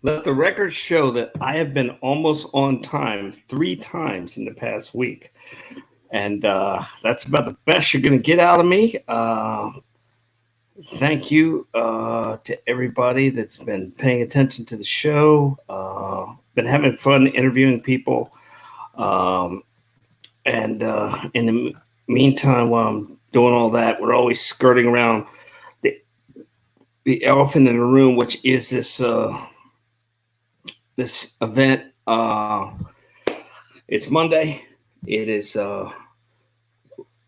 Let the record show that I have been almost on time 3 times in the past week. And that's about the best you're going to get out of me. Thank you to everybody that's been paying attention to the show. Been having fun interviewing people. Um, and in the meantime, while I'm doing all that, we're always skirting around the, the elephant in the room, which is this event. It's Monday. It is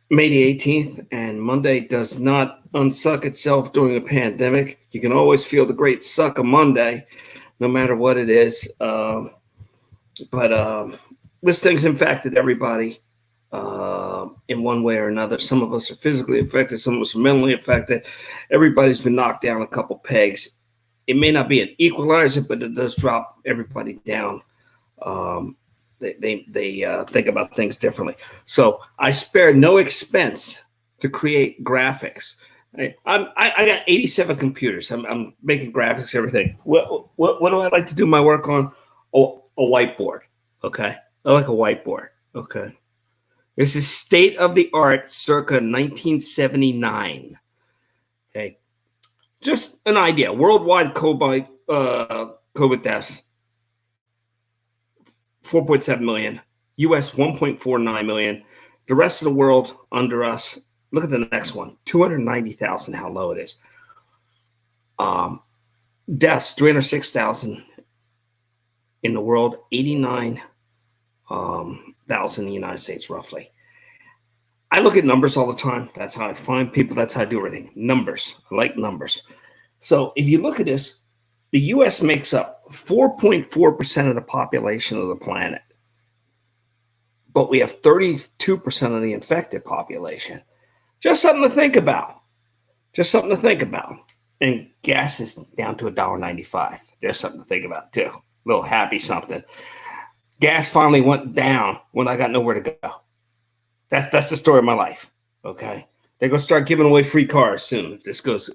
May the 18th, and Monday does not unsuck itself during a pandemic. You can always feel the great suck of Monday, no matter what it is. But this thing's infected everybody in one way or another. Some of us are physically affected, some of us are mentally affected. Everybody's been knocked down a couple pegs. It may not be an equalizer, but it does drop everybody down. Um, they think about things differently. So I spared no expense to create graphics. I got 87 computers. I'm making graphics, everything. What do I like to do my work on? Oh, a whiteboard. Okay, I like a whiteboard. Okay, this is state of the art, circa 1979. Okay, just an idea. Worldwide COVID deaths 4.7 million, US 1.49 million. The rest of the world under us, look at the next one, 290,000, how low it is. Deaths, 306,000 in the world, 89,000 in the United States, roughly. I look at numbers all the time. That's how I find people. That's how I do everything. Numbers. I like numbers. So if you look at this, the U.S. makes up 4.4% of the population of the planet, but we have 32% of the infected population. Just something to think about. Just something to think about. And gas is down to $1.95. There's something to think about too. A little happy something. Gas finally went down when I got nowhere to go. That's the story of my life. Okay, they're gonna start giving away free cars soon if this goes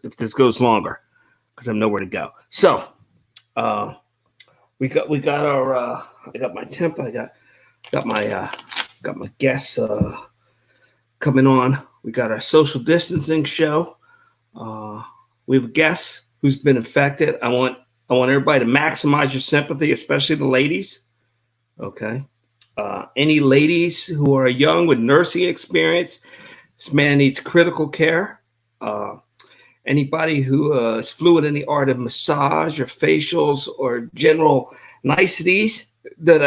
longer, because I have nowhere to go. So, we got our I got my template. I got my guests coming on. We got our social distancing show. We have a guest who's been infected. I want everybody to maximize your sympathy, especially the ladies. Okay. Any ladies who are young with nursing experience, this man needs critical care. Anybody who is fluent in the art of massage or facials or general niceties that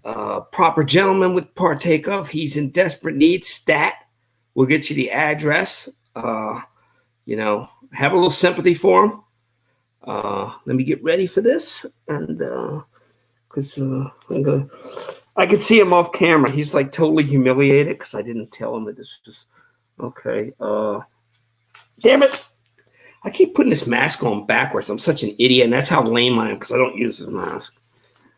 a proper gentleman would partake of, he's in desperate need. Stat, we'll get you the address. Have a little sympathy for him. Let me get ready for this, and because I could see him off camera. He's like totally humiliated because I didn't tell him that this was okay. Damn it! I keep putting this mask on backwards. I'm such an idiot, and that's how lame I am because I don't use this mask.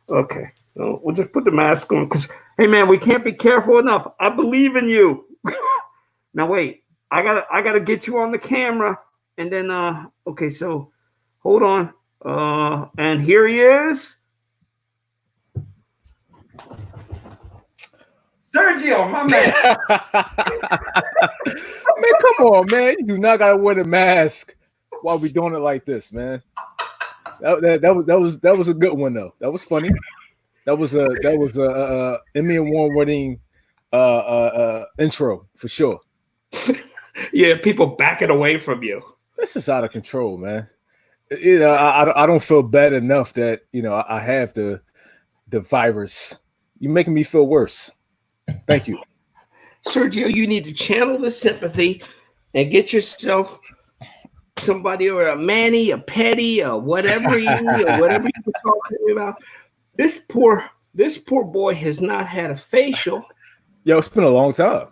Okay, we'll just put the mask on because, hey man, we can't be careful enough. I believe in you. Now wait, I gotta get you on the camera, and then okay, so hold on. And here he is. Sergio, my man. Man, come on, man. You do not gotta wear the mask while we doing it like this, man. That was a good one though. That was funny. That was a Emmy Award-winning intro for sure. Yeah, people backing away from you. This is out of control, man. I don't feel bad enough that I have the virus. You're making me feel worse. Thank you, Sergio. You need to channel the sympathy and get yourself somebody, or a Manny, a Petty, or whatever you were talking about. This poor boy has not had a facial. Yo, it's been a long time.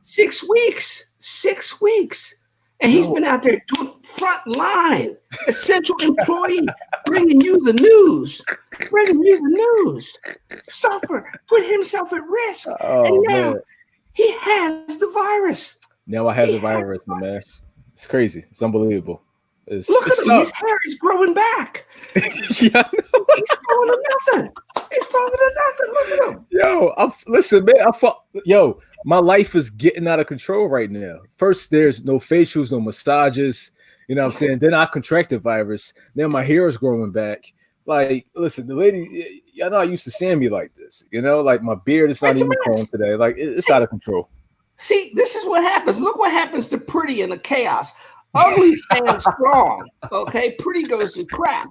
6 weeks. 6 weeks. And he's been out there doing front line, essential employee, bringing you the news. Suffer, put himself at risk. And now man. He has the virus. Now I have the virus, my man. It's crazy. It's unbelievable. Look at him. His hair is growing back. Yeah, He's falling to nothing. He's falling to nothing. Look at him. Listen, man. My life is getting out of control right now. First, there's no facials, no massages. You know what I'm saying? Then I contracted virus. Then my hair is growing back. Like, listen, the lady, y'all know I used to seeing me like this. You know, like my beard is not even growing today. Like, it's out of control. See, this is what happens. Look what happens to Pretty in the chaos. Ugly stands strong. Okay, Pretty goes to crap.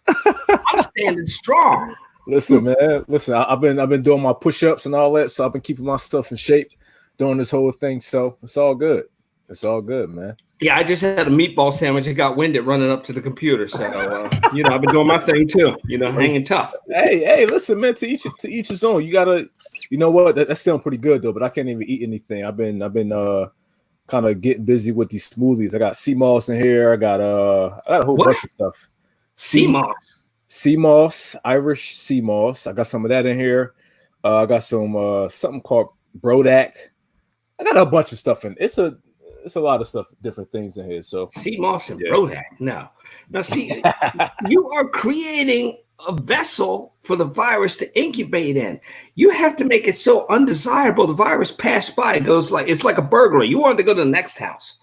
I'm standing strong. Listen, man. Listen, I've been doing my push-ups and all that, so I've been keeping myself in shape doing this whole thing. So it's all good. It's all good, man. Yeah, I just had a meatball sandwich. I got winded running up to the computer. So I've been doing my thing too. Hanging tough. Hey, listen, man. To each his own. You gotta. You know what? That sounds pretty good though. But I can't even eat anything. I've been kind of getting busy with these smoothies. I got sea moss in here. I got a whole bunch of stuff. Sea moss, Irish sea moss. I got some of that in here. I got some something called Brodak. I got a bunch of stuff in. It's a lot of stuff, different things in here. So sea moss and Brodak. Now see, you are creating a vessel for the virus to incubate in. You have to make it so undesirable the virus pass by. It goes like it's like a burglar. You want it to go to the next house.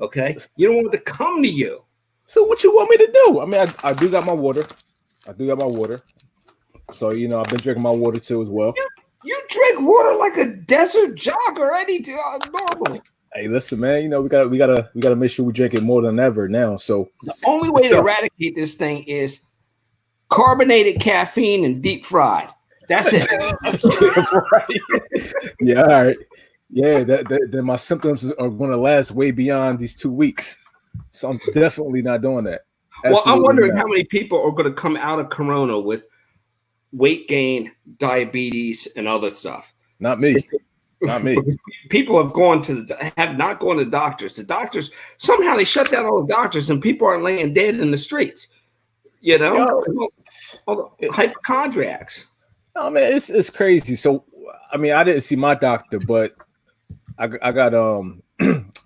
Okay, you don't want it to come to you. So what you want me to do? I mean, I do got my water. So I've been drinking my water too as well. You drink water like a desert jogger. Normal. Hey, listen, man. We gotta make sure we drink it more than ever now. So the only way to eradicate this thing is carbonated caffeine and deep fried. That's it. Yeah, all right. Yeah, then my symptoms are going to last way beyond these 2 weeks. So I'm definitely not doing that. Well, I'm wondering how many people are going to come out of Corona with weight gain, diabetes, and other stuff. Not me. Not me. People have not gone to doctors. The doctors, somehow they shut down all the doctors and people are laying dead in the streets. All the hypochondriacs. Oh man, it's crazy. So I mean, I didn't see my doctor, but I got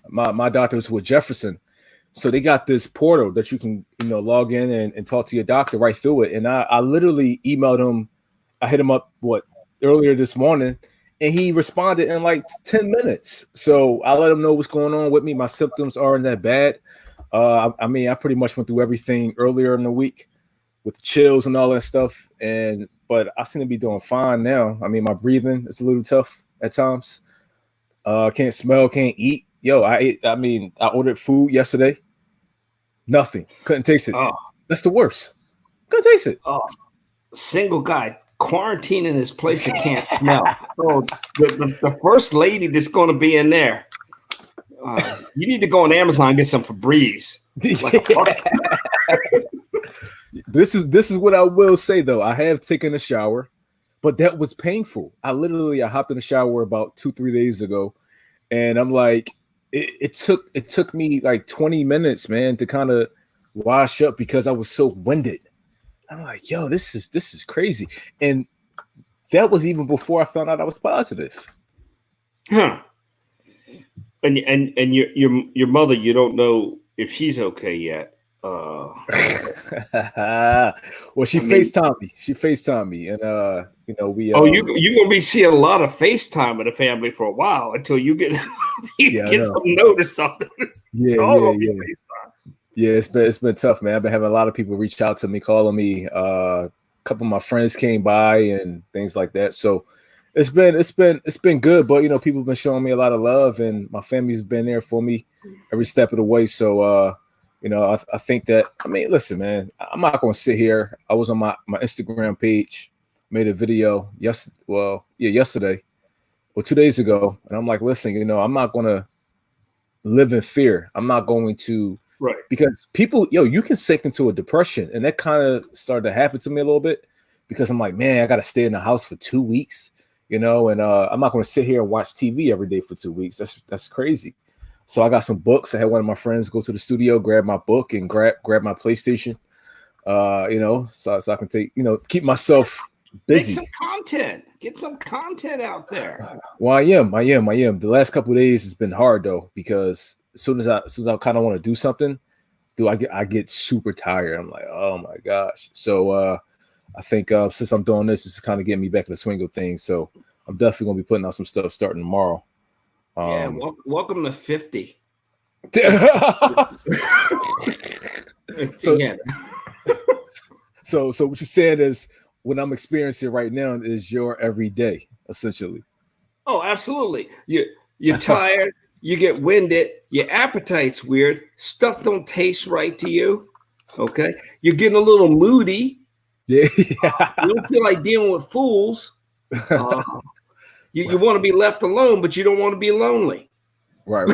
my doctors with Jefferson. So they got this portal that you can log in and talk to your doctor right through it. And I literally emailed him. I hit him up earlier this morning, and he responded in like 10 minutes. So I let him know what's going on with me. My symptoms aren't that bad. I mean, I pretty much went through everything earlier in the week with the chills and all that stuff. But I seem to be doing fine now. I mean, my breathing is a little tough at times. Can't smell, can't eat. I ordered food yesterday. Nothing. Couldn't taste it. Oh. That's the worst. Couldn't taste it. Oh, single guy quarantining in his place and can't smell. Oh, the first lady that's going to be in there. You need to go on Amazon and get some Febreze. This is what I will say though. I have taken a shower, but that was painful. I hopped in the shower about 2-3 days ago, and I'm like, it took me like 20 minutes, man, to kind of wash up because I was so winded. I'm like, yo, this is crazy. And that was even before I found out I was positive. Huh. And your mother, you don't know if she's okay yet. Well, she FaceTimed me. She FaceTimed me, and we. You're gonna be seeing a lot of FaceTime in the family for a while until you get some note or something. Yeah, it's been tough, man. I've been having a lot of people reach out to me, calling me. A couple of my friends came by and things like that. So it's been good, but people have been showing me a lot of love, and my family's been there for me every step of the way. So I think that, I mean, listen, man, I'm not going to sit here. I was on my Instagram page, made a video yesterday or 2 days ago. And I'm like, listen, I'm not going to live in fear. I'm not going to, right? Because people, you can sink into a depression. And that kind of started to happen to me a little bit because I'm like, man, I got to stay in the house for 2 weeks, and I'm not going to sit here and watch TV every day for 2 weeks. That's crazy. So I got some books. I had one of my friends go to the studio, grab my book, and grab my PlayStation. So I can keep myself busy. Get some content out there. Well, I am. The last couple of days has been hard though, because as soon as I kind of want to do something, dude, I get super tired. I'm like, oh my gosh. So I think since I'm doing this, it's kind of getting me back in the swing of things. So I'm definitely gonna be putting out some stuff starting tomorrow. Yeah, welcome to 50. So yeah. So what you're saying is what I'm experiencing right now is your everyday, essentially. Oh, absolutely. You're tired, you get winded, your appetite's weird, stuff don't taste right to you. Okay. You're getting a little moody. Yeah. You don't feel like dealing with fools. You want to be left alone, but you don't want to be lonely. Right.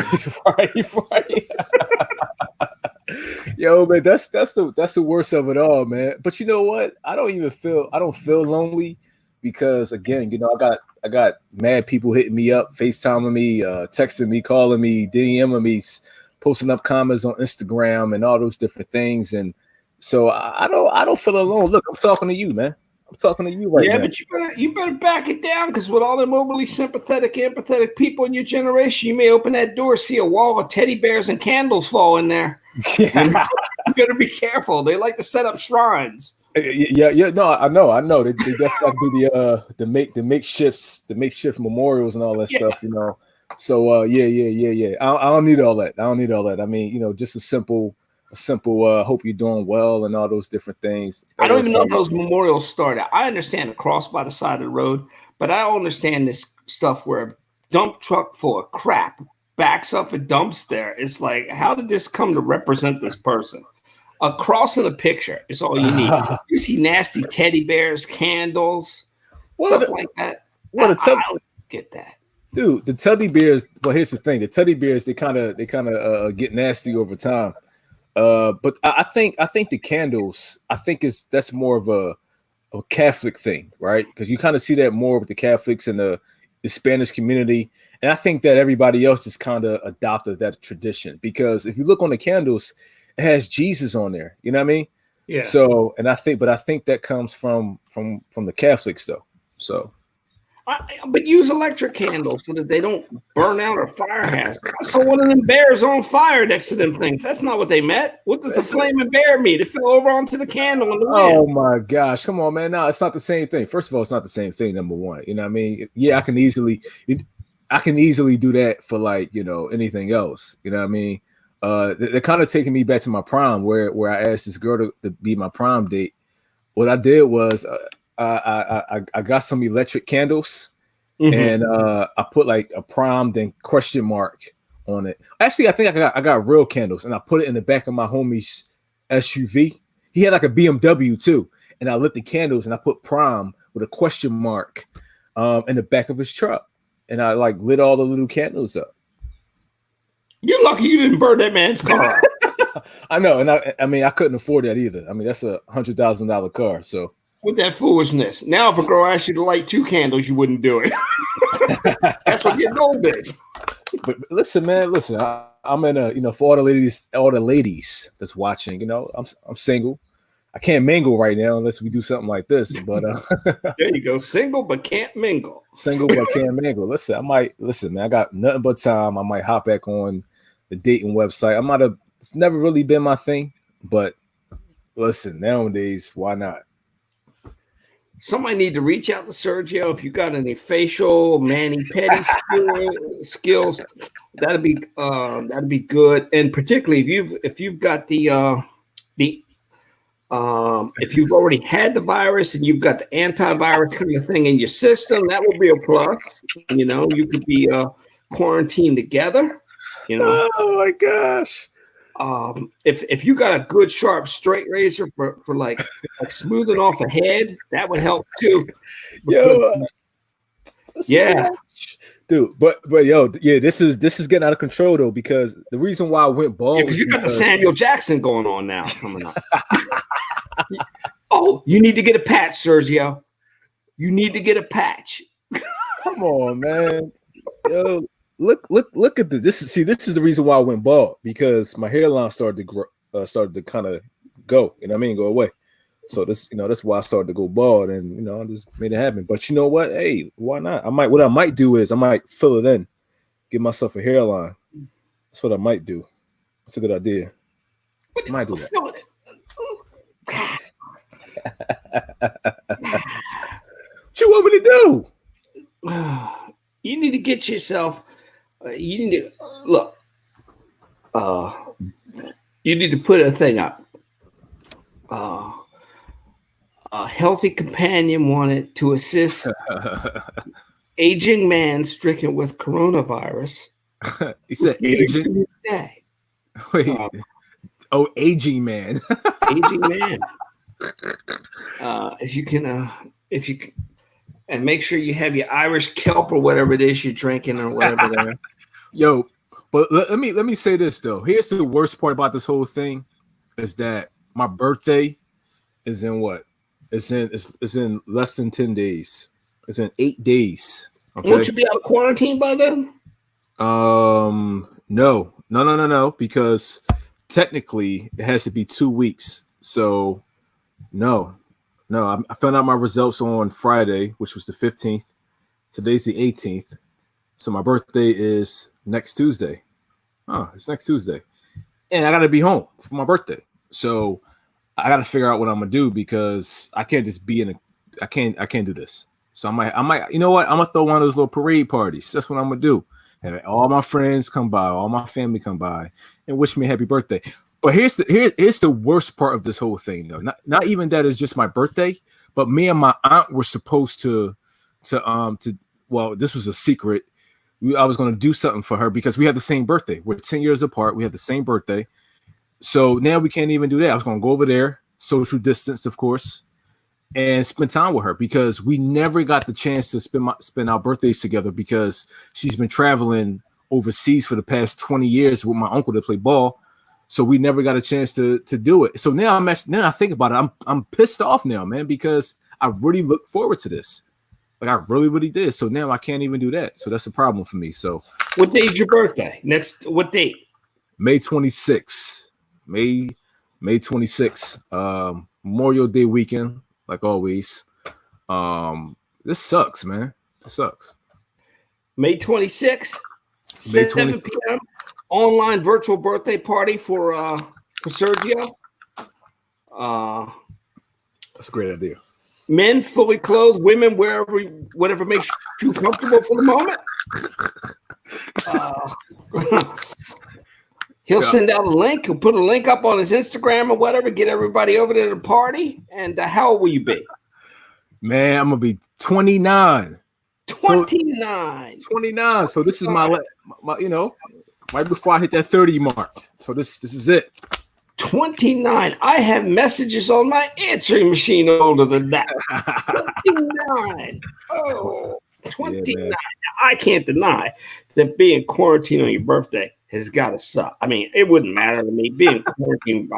Yo, man, that's the worst of it all, man. But you know what? I don't feel lonely because again, I got mad people hitting me up, FaceTiming me, texting me, calling me, DMing me, posting up comments on Instagram and all those different things. And so I don't feel alone. Look, I'm talking to you, man. I'm talking to you right now. Yeah, but you better back it down because with all them overly sympathetic, empathetic people in your generation, you may open that door, see a wall of teddy bears and candles fall in there. Yeah. You better be careful. They like to set up shrines. Yeah. No, I know. They definitely do the makeshift memorials and all that stuff, you know. So yeah. I don't need all that. I mean, just a simple hope you're doing well and all those different things. I don't even know how those memorials started. I understand a cross by the side of the road, but I don't understand this stuff where a dump truck full of crap backs up and dumps there. It's like, how did this come to represent this person? A cross and a picture is all you need. You see nasty teddy bears, candles, stuff like that. I don't get that. Dude, the teddy bears, well, here's the thing. The teddy bears, they kind of get nasty over time. But I think the candles, that's more of a Catholic thing, right? Because you kind of see that more with the Catholics and the Spanish community. And I think that everybody else just kind of adopted that tradition because if you look on the candles, it has Jesus on there. You know what I mean? Yeah. So, and I think that comes from the Catholics though. So. But use electric candles so that they don't burn out or fire hazard. I saw one of them bears on fire next to them things. That's not what they meant. What does a flaming bear mean? It fell over onto the candle in the wind. Oh my gosh. Come on, man. No, it's not the same thing. First of all, it's not the same thing, number one. You know what I mean? Yeah, I can easily do that for like, anything else. You know what I mean? They're kind of taking me back to my prom where I asked this girl to be my prom date. What I did was I got some electric candles and I put like a prom then question mark on it. Actually, I think I got real candles and I put it in the back of my homie's SUV. He had like a BMW too, and I lit the candles and I put prom with a question mark in the back of his truck, and I like lit all the little candles up. You're lucky you didn't burn that man's car. I know, and I mean I couldn't afford that either. I mean that's a $100,000 car, so. With that foolishness. Now, if a girl asked you to light 2 candles, you wouldn't do it. That's what getting old is. But listen, man, I'm in a for all the ladies that's watching. I'm single. I can't mingle right now unless we do something like this. But there you go, single but can't mingle. Single but can't mingle. Listen, man. I got nothing but time. I might hop back on the dating website. It's never really been my thing, but listen, nowadays, why not? Somebody need to reach out to Sergio if you got any facial mani-pedi skills. That'd be good, and particularly if you've got if you've already had the virus and you've got the antivirus kind of thing in your system, that will be a plus. You could be quarantined together. Oh my gosh. If you got a good sharp straight razor for like smoothing off a head, that would help too. Yeah, dude. But yo, yeah, this is getting out of control though because the reason why I went bald because you got the Samuel Jackson going on now coming up. Oh, you need to get a patch, Sergio. You need to get a patch. Come on, man. Yo. Look at this. This is the reason why I went bald because my hairline started to grow, started to kind of go. You know what I mean? Go away. So that's why I started to go bald, and I just made it happen. But you know what? Hey, why not? What I might do is I might fill it in, give myself a hairline. That's what I might do. That's a good idea. Might do that. Feeling What you want me to do? it. You need to get yourself. You need to look. You need to put a thing up. A healthy companion wanted to assist aging man stricken with coronavirus. He said aging. Day. Wait. Aging man. Aging man. If you can, and make sure you have your Irish kelp or whatever it is you're drinking or whatever there. Yo, but let me say this though. Here's the worst part about this whole thing is that my birthday is in what? It's in less than 10 days. It's in 8 days. Okay. Won't you be out of quarantine by then? No, because technically it has to be 2 weeks. So no. I found out my results on Friday, which was the 15th. Today's the 18th. So my birthday is next Tuesday. Oh, it's next Tuesday. And I gotta be home for my birthday. So I gotta figure out what I'm gonna do because I can't just be I can't do this. So I might, you know what? I'm gonna throw one of those little parade parties. That's what I'm gonna do. Have all my friends come by, all my family come by, and wish me a happy birthday. But here's the worst part of this whole thing, though. Not even that it's just my birthday, but me and my aunt were supposed to well, this was a secret. I was gonna do something for her because we have the same birthday. We're 10 years apart. We have the same birthday. So now we can't even do that. I was gonna go over there, social distance, of course, and spend time with her because we never got the chance to spend our birthdays together because she's been traveling overseas for the past 20 years with my uncle to play ball. So we never got a chance to do it. So now I think about it. I'm pissed off now, man, because I really look forward to this. Like I really, really did. So now I can't even do that. So that's a problem for me. So what day is your birthday? What date? May 26th. May 26th. Memorial Day weekend, like always. This sucks, man. This sucks. May 26th, May 7 p.m. Online virtual birthday party for Sergio. That's a great idea. Men fully clothed, women whatever makes you comfortable for the moment. He'll send out a link. He'll put a link up on his Instagram or whatever. Get everybody over to the party. And how old will you be? Man, I'm gonna be 29. 29. 29. So this is my right before I hit that 30 mark. So this is it. 29. I have messages on my answering machine older than that. 29. Oh, 29. Yeah, I can't deny that being quarantined on your birthday has got to suck. I mean, it wouldn't matter to me. Being quarantined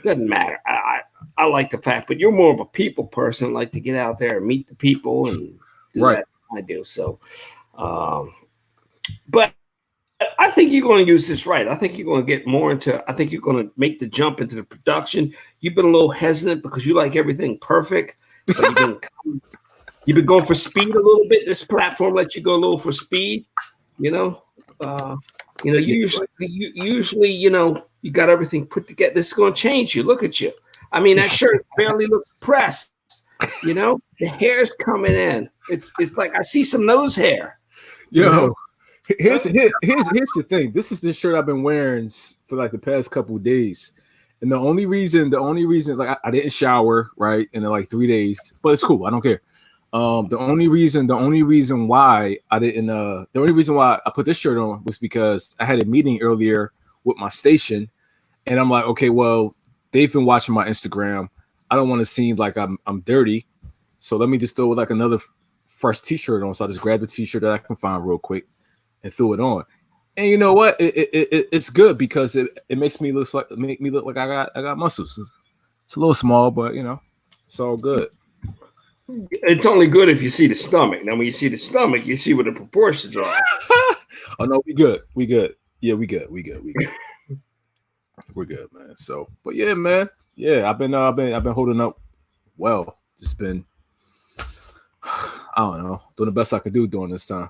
doesn't matter. I like the fact, but you're more of a people person, like to get out there and meet the people and do right. that. I do. So, but I think you're going to use this right. I think you're going to get more into, I think you're going to make the jump into the production. You've been a little hesitant because you like everything perfect. But you've been going for speed a little bit. This platform lets you go a little for speed, usually, you got everything put together. This is going to change you. Look at you. I mean, that shirt barely looks pressed. The hair's coming in. It's like I see some nose hair. Yo, here's the thing. This is the shirt I've been wearing for like the past couple of days, and the only reason, like I didn't shower right in like 3 days, but it's cool. I don't care. The only reason why I put this shirt on was because I had a meeting earlier with my station, and I'm like, okay, well, they've been watching my Instagram. I don't want to seem like I'm dirty, so let me just throw like another fresh T-shirt on. So I just grabbed a T-shirt that I can find real quick and threw it on. And you know what? It's good because it makes me look like I got muscles. It's a little small, but it's all good. It's only good if you see the stomach. Now, when you see the stomach, you see what the proportions are. Oh no, we good. Yeah, we good. We're good, man. So, but yeah, man. Yeah, I've been holding up well. Just been, I don't know, doing the best I could do during this time.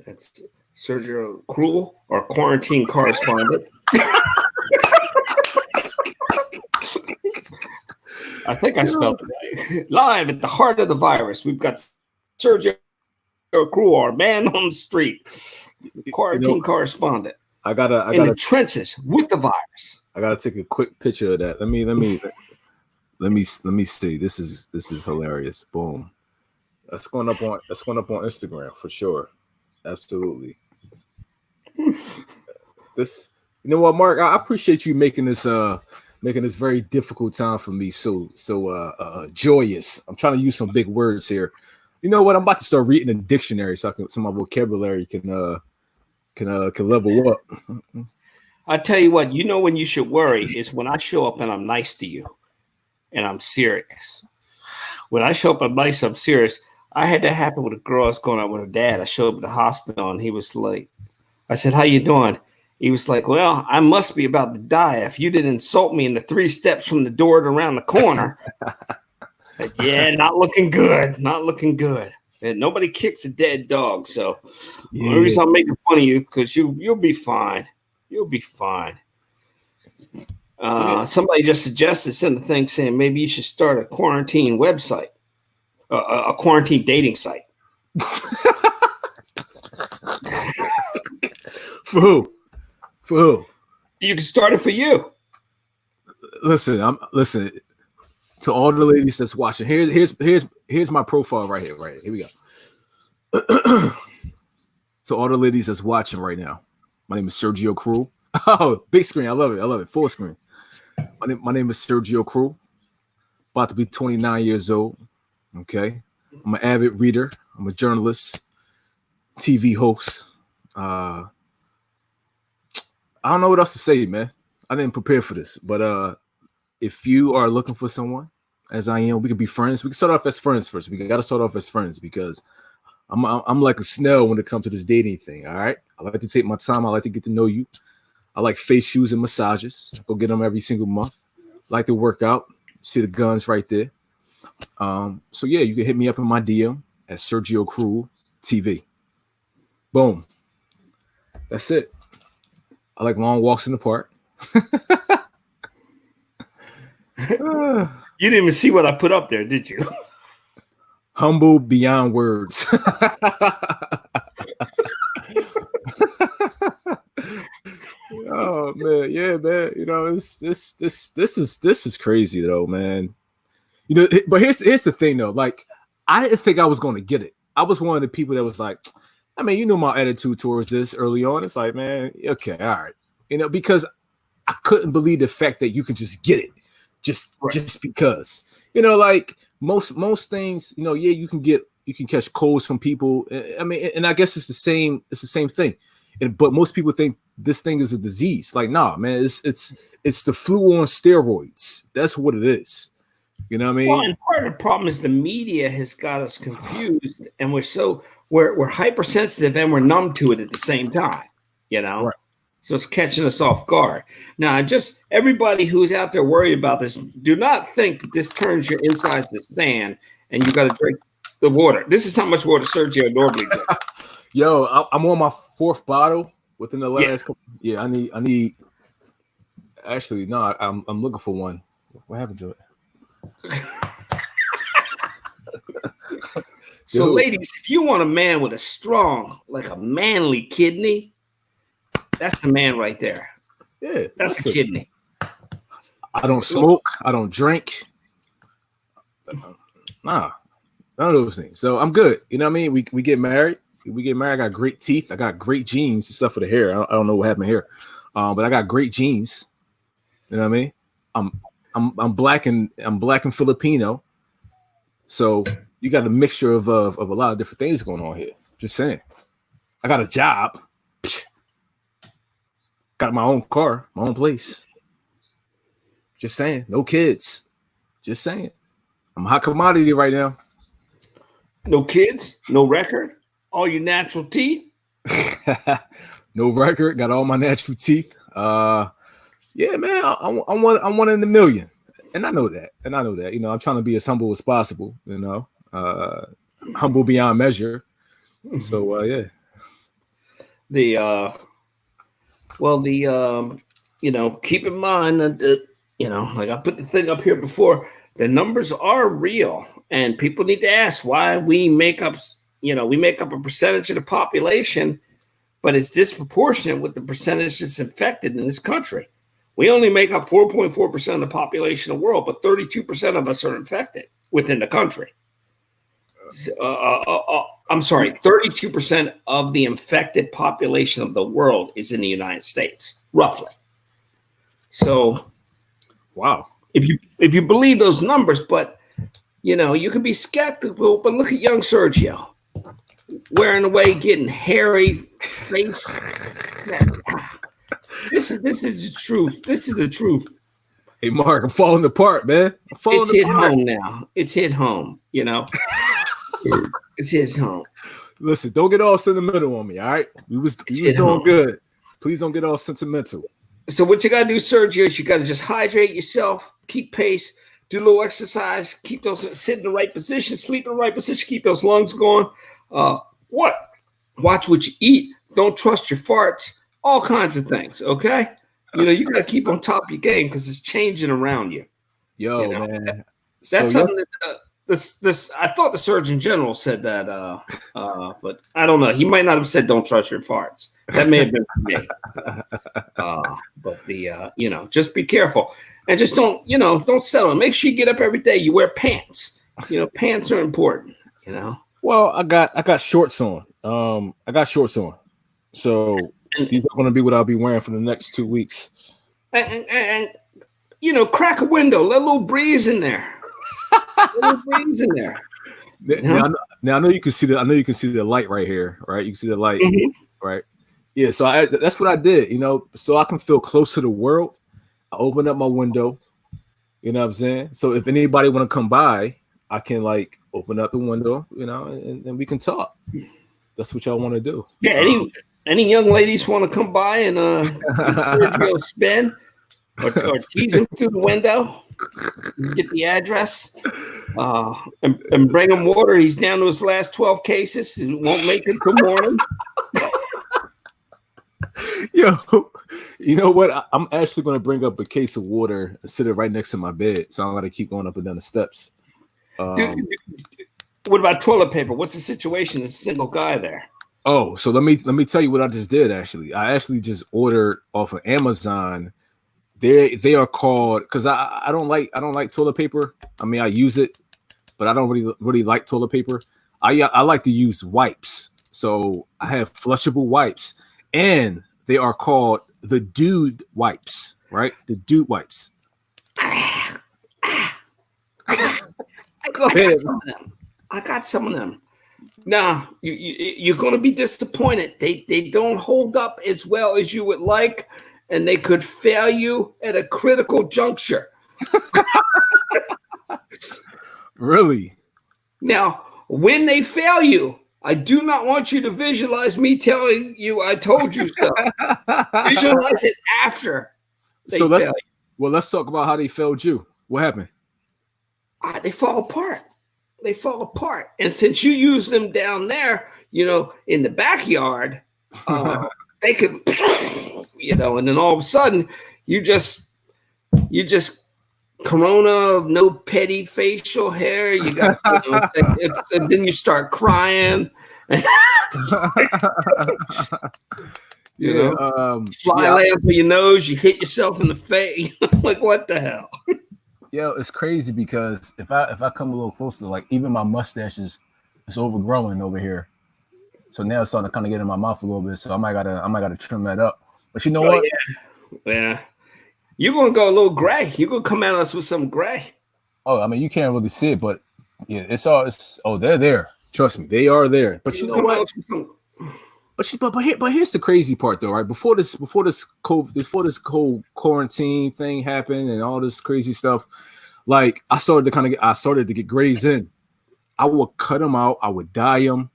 That's Sergio Cruel, our quarantine correspondent. I think I spelled it right. Live at the heart of the virus, we've got Sergio Crew, our man on the street, quarantine correspondent. I gotta in the trenches with the virus. I gotta take a quick picture of that. Let me see. This is hilarious. Boom. That's going up on Instagram for sure. Absolutely. This, you know what, Mark? I appreciate you making this very difficult time for me so joyous. I'm trying to use some big words here. You know what? I'm about to start reading a dictionary so my vocabulary can level up. I tell you what, you know when you should worry is when I show up and I'm nice to you and I'm serious. When I show up and I'm serious. I had that happen with a girl I was going out with her dad. I showed up at the hospital and he was like, I said, "How you doing?" He was like, "Well, I must be about to die if you didn't insult me in the 3 steps from the door to around the corner." Said, yeah, not looking good. Not looking good. And nobody kicks a dead dog. So the only reason I'm making fun of you because you'll be fine. You'll be fine. Somebody just suggested send a thing saying maybe you should start a quarantine website. A quarantine dating site. For who? You can start it for you. Listen to all the ladies that's watching. Here's my profile right here. Right here we go. To all the ladies that's watching right now, my name is Sergio Crew. Oh, big screen. I love it. Full screen. My name is Sergio Crew. About to be 29 years old. Okay, I'm an avid reader. I'm a journalist, TV host. I don't know what else to say, man. I didn't prepare for this, but if you are looking for someone, as I am, we can be friends. We can start off as friends first. We got to start off as friends because I'm like a snail when it comes to this dating thing. All right, I like to take my time. I like to get to know you. I like face shoes and massages. Go get them every single month. Like to work out. See the guns right there. So yeah, you can hit me up in my DM at Sergio Crew TV. Boom. That's it. I like long walks in the park. You didn't even see what I put up there, did you? Humble beyond words. Oh man, yeah, man. You know, this is crazy though, man. You know, but here's the thing though. Like, I didn't think I was going to get it. I was one of the people that was like, I mean, you know, my attitude towards this early on. It's like, man, okay, all right, you know, because I couldn't believe the fact that you could just get it, just because, you know, like most things, you know, yeah, you can catch colds from people. I mean, and I guess it's the same thing. But most people think this thing is a disease. Like, nah, man, it's the flu on steroids. That's what it is. You know what I mean? Well, and part of the problem is the media has got us confused, and we're hypersensitive and we're numb to it at the same time. You know, right. So it's catching us off guard. Now, just everybody who's out there worried about this, do not think that this turns your insides to sand and you got to drink the water. This is how much water Sergio normally drinks. Yo, I'm on my 4th bottle within the last couple. Yeah, I need. Actually, no, I'm looking for one. What happened to it? So, ladies, if you want a man with a strong, like a manly kidney, that's the man right there. Yeah, that's the kidney. I don't smoke. I don't drink. Nah, none of those things. So I'm good. You know what I mean? We get married. I got great teeth. I got great genes, except for the hair. I don't know what happened here, but I got great genes. You know what I mean? I'm black and Filipino, so you got a mixture of a lot of different things going on here. Just saying. I got a job. Got my own car, my own place. Just saying. No kids. Just saying. I'm a hot commodity right now. No kids, no record, all your natural teeth. No record, got all my natural teeth. Yeah, man, I'm one in a million, and I know that. You know, I'm trying to be as humble as possible. You know, humble beyond measure. So yeah. You know, keep in mind that you know, like I put the thing up here before. The numbers are real, and people need to ask why we make up. We make up a percentage of the population, but it's disproportionate with the percentage that's infected in this country. We only make up 4.4% of the population of the world, but 32% of us are infected within the country. I'm sorry, 32% of the infected population of the world is in the United States, roughly. So, wow. If you believe those numbers, but you can be skeptical. But look at young Sergio wearing away, getting hairy face. This is the truth. This is the truth. Hey, Mark, I'm falling apart, man. It's hit home now. It's hit home. It's his home. Listen, don't get all sentimental on me. All right, we was doing good. Please don't get all sentimental. So what you gotta do, Sergio, is you gotta just hydrate yourself, keep pace, do a little exercise, keep those sit in the right position, sleep in the right position, keep those lungs going. Watch what you eat. Don't trust your farts. All kinds of things. Okay, you gotta keep on top of your game because it's changing around you. Man, that's something that. This I thought the Surgeon General said that, but I don't know. He might not have said "Don't trust your farts." That may have been for me. But just be careful and just don't settle. Make sure you get up every day. You wear pants. Pants are important. Well, I got shorts on. I got shorts on. So these are going to be what I'll be wearing for the next 2 weeks. And crack a window. Let a little breeze in there. In there. Now I know you can see the light right here, right? You can see the light, right? Yeah. So that's what I did, so I can feel close to the world. I opened up my window, you know what I'm saying? So if anybody want to come by, I can open up the window, and we can talk. That's what y'all want to do. Yeah. Any young ladies want to come by and Sergio spin or tease him through the window? Get the address and bring him water. He's down to his last 12 cases. He won't make it till morning. Yo, you know what? I'm actually going to bring up a case of water and sit it right next to my bed, so I'm going to keep going up and down the steps. What about toilet paper? What's the situation? There's a single guy there. Oh, so let me tell you what I just did. Actually, I actually just ordered off of Amazon. They are called, because I don't like toilet paper. I mean, I use it, but I don't really like toilet paper. I like to use wipes. So I have flushable wipes, and they are called the Dude wipes, right? The Dude wipes. Go ahead. I got some of them. Now you're going to be disappointed. They don't hold up as well as you would like. And they could fail you at a critical juncture. Really? Now, when they fail you, I do not want you to visualize me telling you I told you so. Visualize it after. Let's talk about how they failed you. What happened? They fall apart. They fall apart. And since you use them down there, in the backyard, they could, and then all of a sudden you just corona, no petty facial hair. You got, and then you start crying. Fly land for your nose. You hit yourself in the face. Like, what the hell? Yo, it's crazy because if I come a little closer, even my mustache is overgrowing over here. So now it's starting to kind of get in my mouth a little bit. So I might gotta trim that up. But you know what? Yeah. You're gonna go a little gray. You're gonna come at us with some gray. Oh, I mean, you can't really see it, but yeah, they're there. Trust me, they are there. But you know what? But here's the crazy part though, right? Before this whole quarantine thing happened and all this crazy stuff, I started to get grays in. I would cut them out, I would dye them.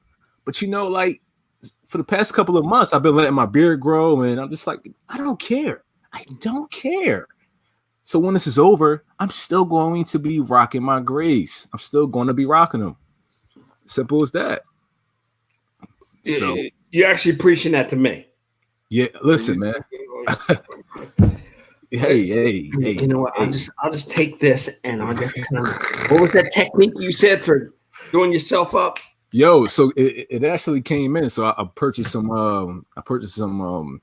But for the past couple of months, I've been letting my beard grow, and I'm just I don't care. I don't care. So when this is over, I'm still going to be rocking my grays. I'm still going to be rocking them. Simple as that. So you're actually preaching that to me. Yeah, listen, man. Hey. You know what? Hey. I'll just take this and I'll just kind of. What was that technique you said for doing yourself up? Yo, so it actually came in. So I purchased some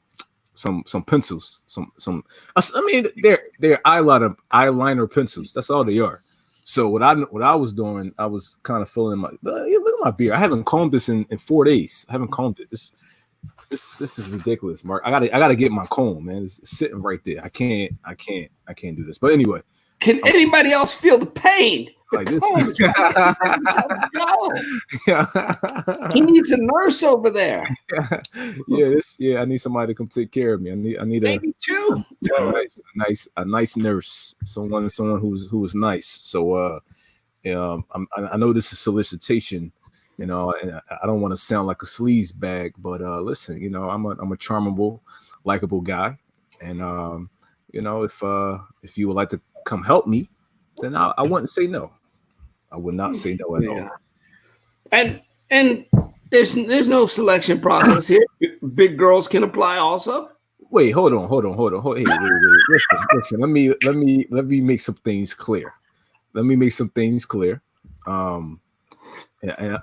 some pencils. I mean they're eyeliner pencils. That's all they are. So what I was doing, I was kind of filling my look at my beard. I haven't combed this in 4 days. I haven't combed it. This is ridiculous, Mark. I gotta get my comb, man. It's sitting right there. I can't do this. But anyway, Can anybody else feel the pain? The like this. comb is right there. Go. He needs a nurse over there. I need somebody to come take care of me. I need Maybe two. a nice nurse, someone who is nice. So I know this is solicitation, and I don't want to sound like a sleaze bag, but listen, I'm a charmable, likable guy, and if you would like to come help me, then I wouldn't say no. I would not say no at all. And there's no selection process here. Big girls can apply also. Wait, hold on. Hey, wait. Listen. Let me make some things clear. And let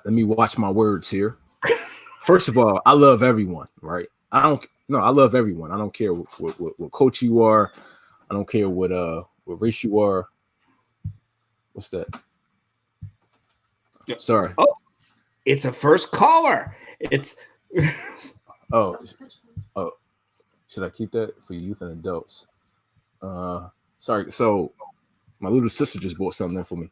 me watch my words here. First of all, I love everyone, right? I love everyone. I don't care what coach you are. I don't care what race you are. What's that? Yep. Sorry. Oh, it's a first caller. It's oh, should I keep that for youth and adults? Sorry. So my little sister just bought something in for me.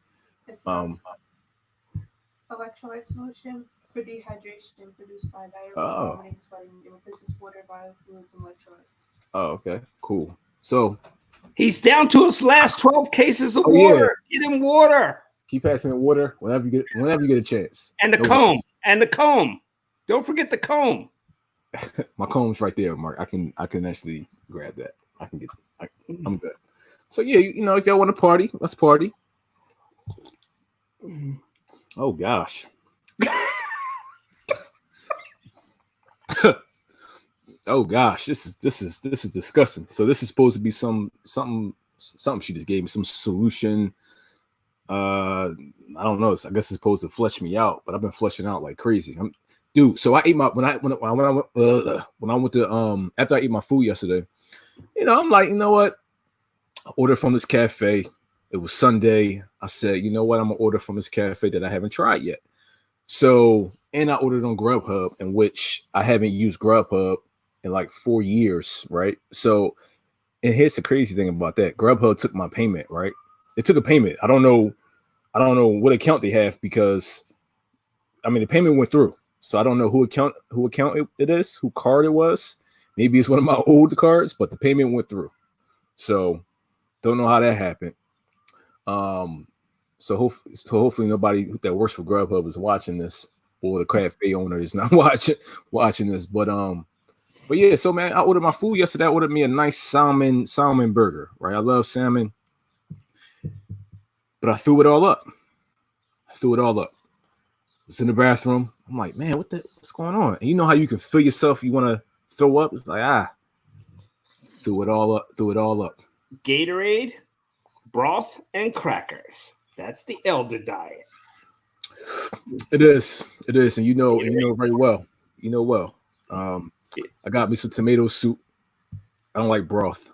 Electrolyte solution for dehydration produced by diarrhea, vomiting, sweating. It replaces water, biofluids, and electrolytes. Oh, okay, cool. So he's down to his last 12 cases of water. Yeah. Get him water. Keep passing me water whenever you get a chance. And the comb. Don't forget the comb. My comb's right there, Mark. I can actually grab that. I'm good. So yeah, if y'all want to party, let's party. Oh gosh. Oh gosh, this is disgusting. So this is supposed to be something she just gave me, some solution. I don't know. I guess it's supposed to flush me out, but I've been flushing out like crazy. So I ate my when I went to after I ate my food yesterday, I'm like, you know what? I ordered from this cafe. It was Sunday. I said, you know what? I'm gonna order from this cafe that I haven't tried yet. So, and I ordered on Grubhub, in which I haven't used Grubhub in like 4 years, right? So, and here's the crazy thing about that: Grubhub took my payment, right? It took a payment. I don't know what account they have, because the payment went through. So I don't know who account it is, who card it was. Maybe it's one of my old cards, but the payment went through. So don't know how that happened. So hopefully nobody that works for Grubhub is watching this, or the cafe owner is not watching this. But yeah. So man, I ordered my food yesterday. I ordered me a nice salmon burger. Right, I love salmon, but I threw it all up. Was in the bathroom. I'm like, man, what's going on? And you know how you can feel yourself, you want to throw up? It's like, threw it all up. Gatorade, broth, and crackers. That's the elder diet. It is. And you know very well. I got me some tomato soup. I don't like broth.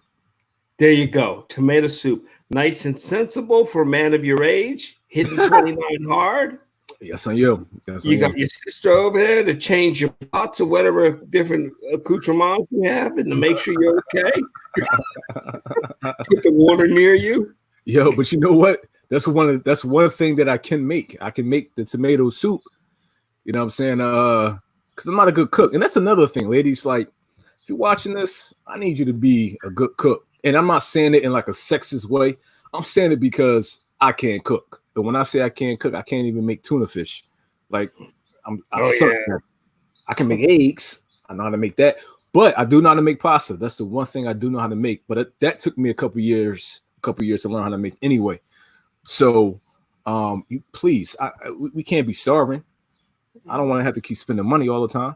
There you go. Tomato soup. Nice and sensible for a man of your age. Hitting 29 hard. Yes, I am. You got your sister over there to change your pots or whatever different accoutrements you have, and to make sure you're okay. Put the water near you. Yo, but you know what? That's one thing that I can make. I can make the tomato soup. You know what I'm saying? Because I'm not a good cook. And that's another thing, ladies. Like, if you're watching this, I need you to be a good cook. And I'm not saying it in like a sexist way. I'm saying it because I can't cook. But when I say I can't cook, I can't even make tuna fish. Like, I suck. Yeah. I can make eggs. I know how to make that. But I do know how to make pasta. That's the one thing I do know how to make. But that took me a couple years to learn how to make anyway. So, you please, we can't be starving. I don't want to have to keep spending money all the time.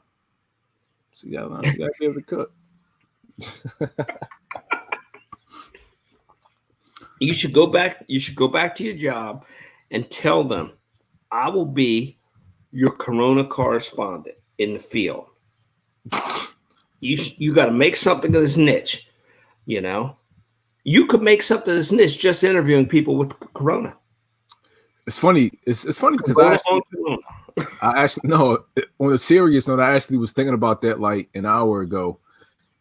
So you gotta be able to cook. You should go back. You should go back to your job and tell them, I will be your corona correspondent in the field. You got to make something of this niche. You know, you could make something of this niche just interviewing people with corona. It's funny. It's funny because I actually no, on a serious note, I actually was thinking about that like an hour ago.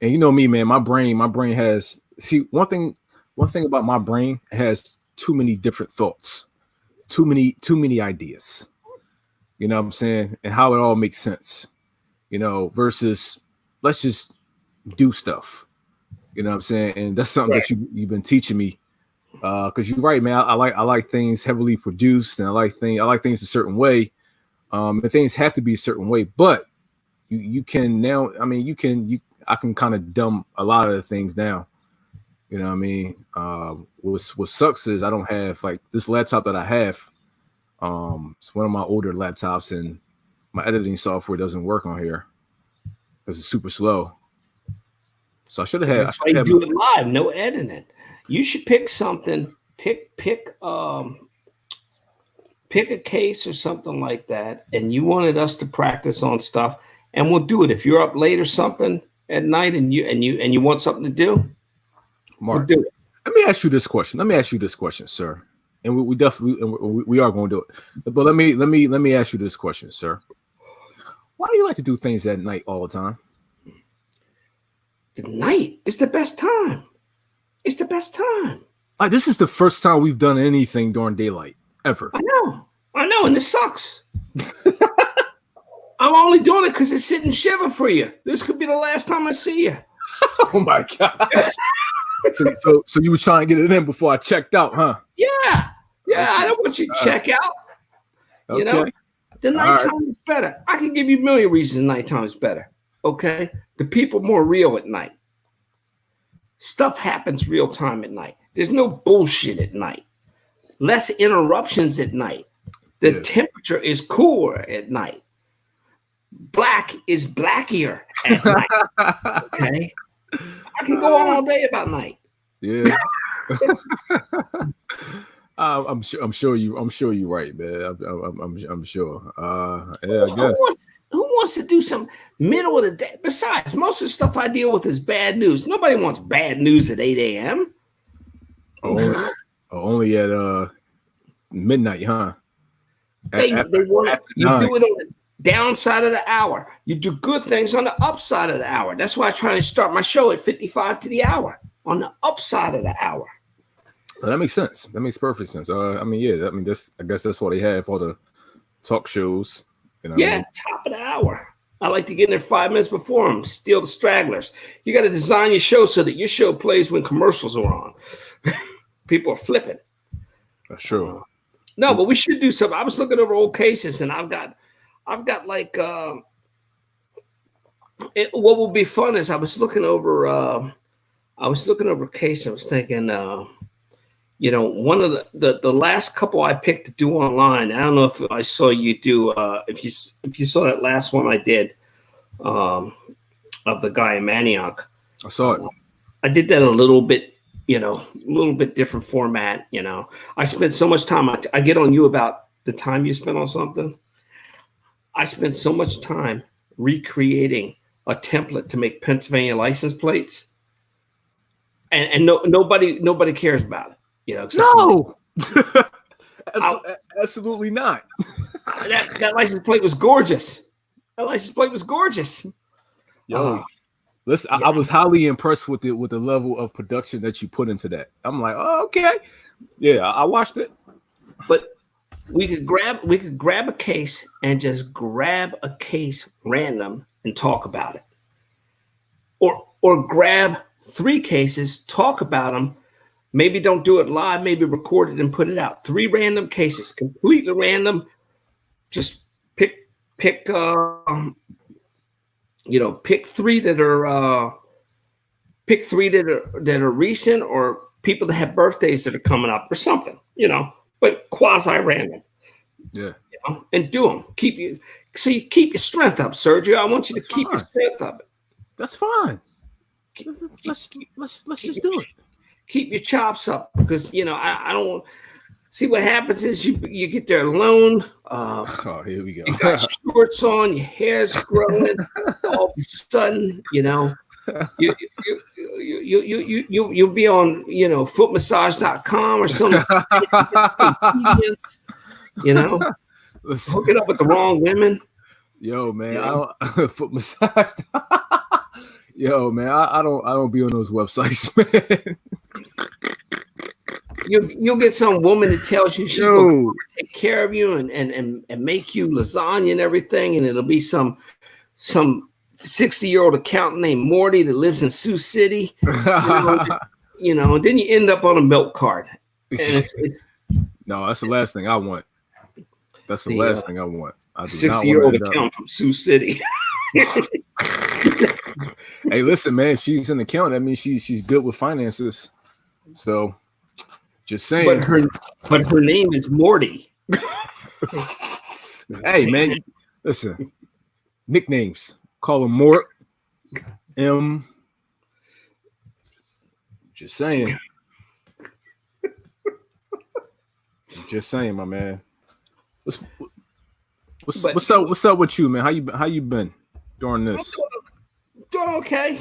And you know me, man, my brain has one thing about my brain, it has too many different thoughts, too many ideas. You know what I'm saying? And how it all makes sense. You know, versus let's just do stuff. You know what I'm saying? And that's something that you've been teaching me. Because you're right, man. I like things heavily produced, and I like things a certain way. And things have to be a certain way, but you can now. I mean, I can kind of dumb a lot of the things down. You know what I mean? What sucks is I don't have like this laptop that I have. It's one of my older laptops, and my editing software doesn't work on here because it's super slow. So I should have had. I do it live, no editing. You should pick something. Pick a case or something like that, and you wanted us to practice on stuff, and we'll do it. If you're up late or something at night, and you want something to do, Mark, we'll do it. Let me ask you this question, sir. And we definitely we are going to do it. But let me ask you this question, sir. Why do you like to do things at night all the time? The night is the best time. It's the best time. Like this is the first time we've done anything during daylight ever. I know, and this sucks. I'm only doing it because it's sitting shiver for you. This could be the last time I see you. Oh my god! so you were trying to get it in before I checked out, huh? Yeah. I don't want you to check out. Okay. You know, the nighttime is better. I can give you a million reasons nighttime is better. Okay, the people are more real at night. Stuff happens real time at night. There's no bullshit at night. Less interruptions at night. The temperature is cooler at night. Black is blackier at night. Okay, I can go on all day about night. Yeah. I'm sure you're right, man. I'm sure. Yeah, I guess. Who wants to do some middle of the day? Besides, most of the stuff I deal with is bad news. Nobody wants bad news at 8 a.m. Only at midnight, huh? They want you do it on the downside of the hour. You do good things on the upside of the hour. That's why I try to start my show at 55 to the hour on the upside of the hour. Well, that makes sense. That makes perfect sense. I guess that's why they have all the talk shows. You know, top of the hour. I like to get in there 5 minutes before them, steal the stragglers. You got to design your show so that your show plays when commercials are on. People are flipping. That's true. No, but we should do something. I was looking over old cases, and I've got like what would be fun is I was looking over a case. I was thinking, one of the last couple I picked to do online. I don't know if I saw you do. If you saw that last one I did, of the guy in Manioc. I saw it. I did that a little bit. A little bit different format. I spent so much time. I get on you about the time you spent on something. I spent so much time recreating a template to make Pennsylvania license plates, and nobody cares about it. No, absolutely not. That license plate was gorgeous. Yo, listen, I was highly impressed with the level of production that you put into that. I'm like, oh, okay, yeah, I watched it. But we could grab a case and just grab a case random and talk about it, or grab 3 cases, talk about them. Maybe don't do it live. Maybe record it and put it out. 3 random cases, completely random. Just pick 3 that are recent, or people that have birthdays that are coming up or something, but quasi random. Yeah. And do them. Keep your strength up, Sergio. I want you to keep your strength up. That's fine. Let's just do it. keep your chops up because I don't see what happens is you get there alone. Oh, here we go. You got shorts on, your hair's growing. All of a sudden, you'll be on footmassage.com or some hooking up with the wrong women. Yo, man, I don't foot massage. Yo, man, I don't be on those websites, man. You'll get some woman that tells you she's going to take care of you and make you lasagna and everything, and it'll be some 60-year-old accountant named Morty that lives in Sioux City. And then you end up on a milk cart. And no, that's the last thing I want. That's the last thing I want. 60-year-old accountant from Sioux City. Hey, listen, man. If she's an accountant, that means she's good with finances. So, just saying. But her name is Morty. Hey, man. Listen. Nicknames. Call him Mort. M. Just saying. Just saying, my man. What's up with you, man? How you been during this? Doing okay.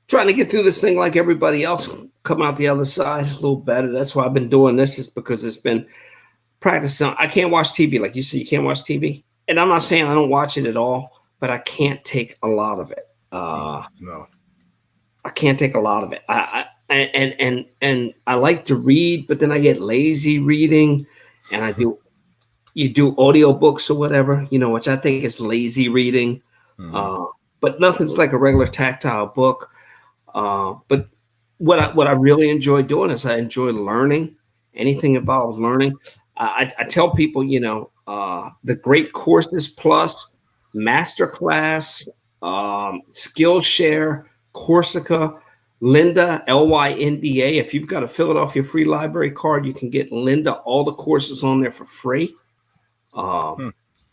Trying to get through this thing like everybody else. Come out the other side a little better. That's why I've been doing this. Is because it's been practicing. I can't watch TV like you said. You can't watch TV, and I'm not saying I don't watch it at all, but I can't take a lot of it. No, I can't take a lot of it. And I like to read, but then I get lazy reading, and you do audiobooks or whatever, which I think is lazy reading. But nothing's like a regular tactile book. But what I really enjoy doing is I enjoy learning. Anything involves learning. I tell people, the Great Courses Plus, Masterclass, Skillshare, Corsica, Lynda, Lynda. If you've got a Philadelphia Free Library card, you can get Lynda, all the courses on there for free.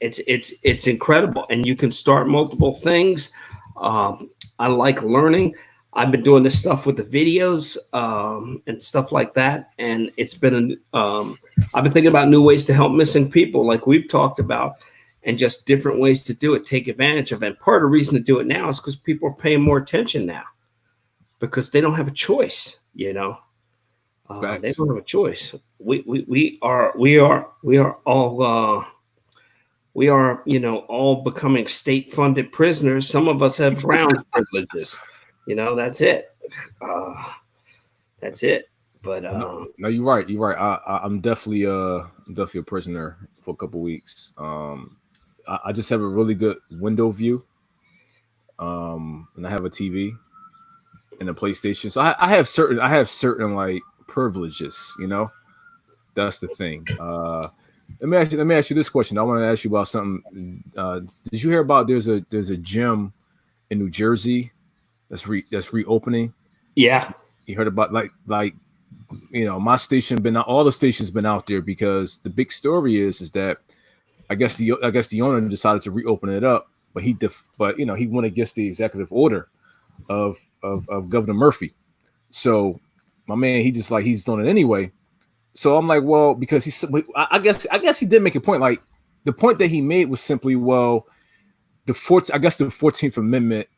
It's incredible, and you can start multiple things. I like learning. I've been doing this stuff with the videos and stuff like that, and it's been I've been thinking about new ways to help missing people, like we've talked about, and just different ways to do it, take advantage of it. And part of the reason to do it now is because people are paying more attention now because they don't have a choice. They don't have a choice. We are all becoming state-funded prisoners. Some of us have Brown privileges. That's it. That's it. But no, you're right. You're right. I'm definitely a prisoner for a couple weeks. I just have a really good window view. And I have a TV and a PlayStation. So I have certain like privileges, That's the thing. Let me ask you this question. I want to ask you about something. Did you hear about there's a gym in New Jersey that's reopening? Yeah. You heard about like my station all the stations been out there because the big story is that I guess the owner decided to reopen it up, but he went against the executive order of Governor Murphy. So my man, he's doing it anyway. So I'm like, well, because I guess he did make a point. Like the point that he made was simply, well, the 14th Amendment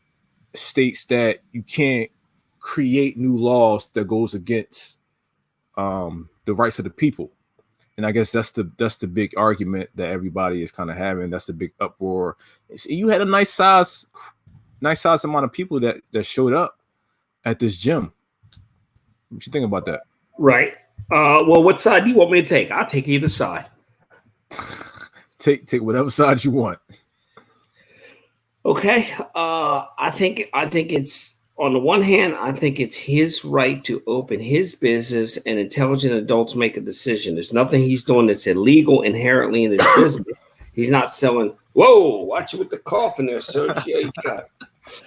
states that you can't create new laws that goes against the rights of the people. And I guess that's the big argument that everybody is kind of having. That's the big uproar. You had a nice size amount of people that showed up at this gym. What you think about that? Right. Well, what side do you want me to take? I'll take either side. Take whatever side you want. Okay. I think it's, on the one hand, I think it's his right to open his business and intelligent adults make a decision. There's nothing he's doing that's illegal inherently in his business. He's not selling. Whoa, watch it with the cough in there, sir. Yeah, you got it.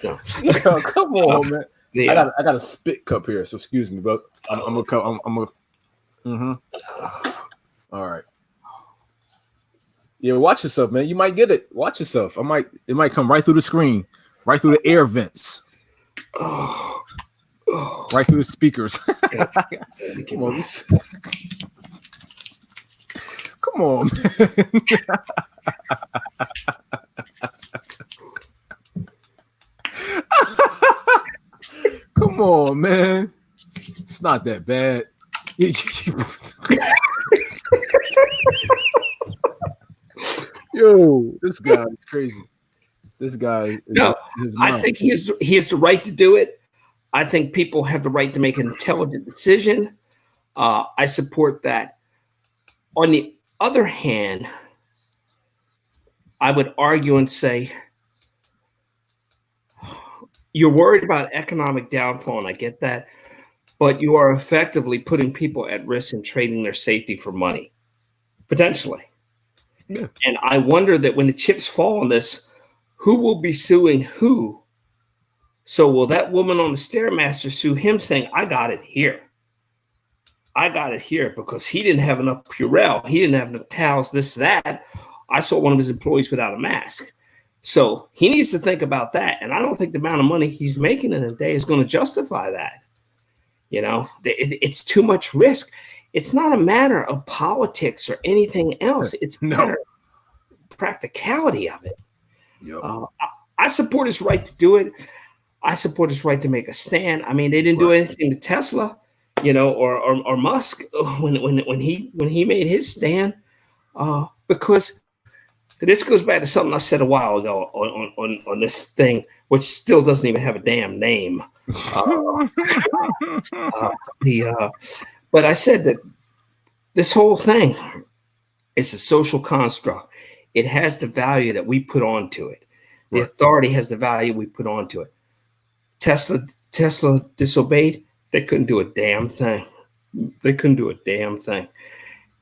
No. Yo, come on, man. Yeah. I got a spit cup here, so excuse me, but I'm a mm-hmm. All right. Yeah, watch yourself, man. You might get it. Watch yourself. It might come right through the screen, right through the air vents. Oh. right through the speakers. Yeah. Come on, come on, man. Come on, man. It's not that bad. Yo, this guy is crazy. This guy No, his I mouth. think he has the right to do it. I think people have the right to make an intelligent decision. I support that. On the other hand, I would argue and say you're worried about economic downfall, and I get that, but you are effectively putting people at risk and trading their safety for money, potentially. Yeah. And I wonder that when the chips fall on this, who will be suing who? So will that woman on the Stairmaster sue him saying, I got it here. I got it here because he didn't have enough Purell. He didn't have enough towels, this, that. I saw one of his employees without a mask. So he needs to think about that. And I don't think the amount of money he's making in a day is going to justify that. You know, it's too much risk. It's not a matter of politics or anything else. It's a matter of practicality of it. Yep. I support his right to do it. I support his right to make a stand. I mean, they didn't do anything to Tesla, you know, or Musk when he made his stand, because this goes back to something I said a while ago on this thing, which still doesn't even have a damn name. But I said that this whole thing is a social construct. It has the value that we put onto it. The authority has the value we put onto it. Tesla disobeyed. They couldn't do a damn thing. They couldn't do a damn thing.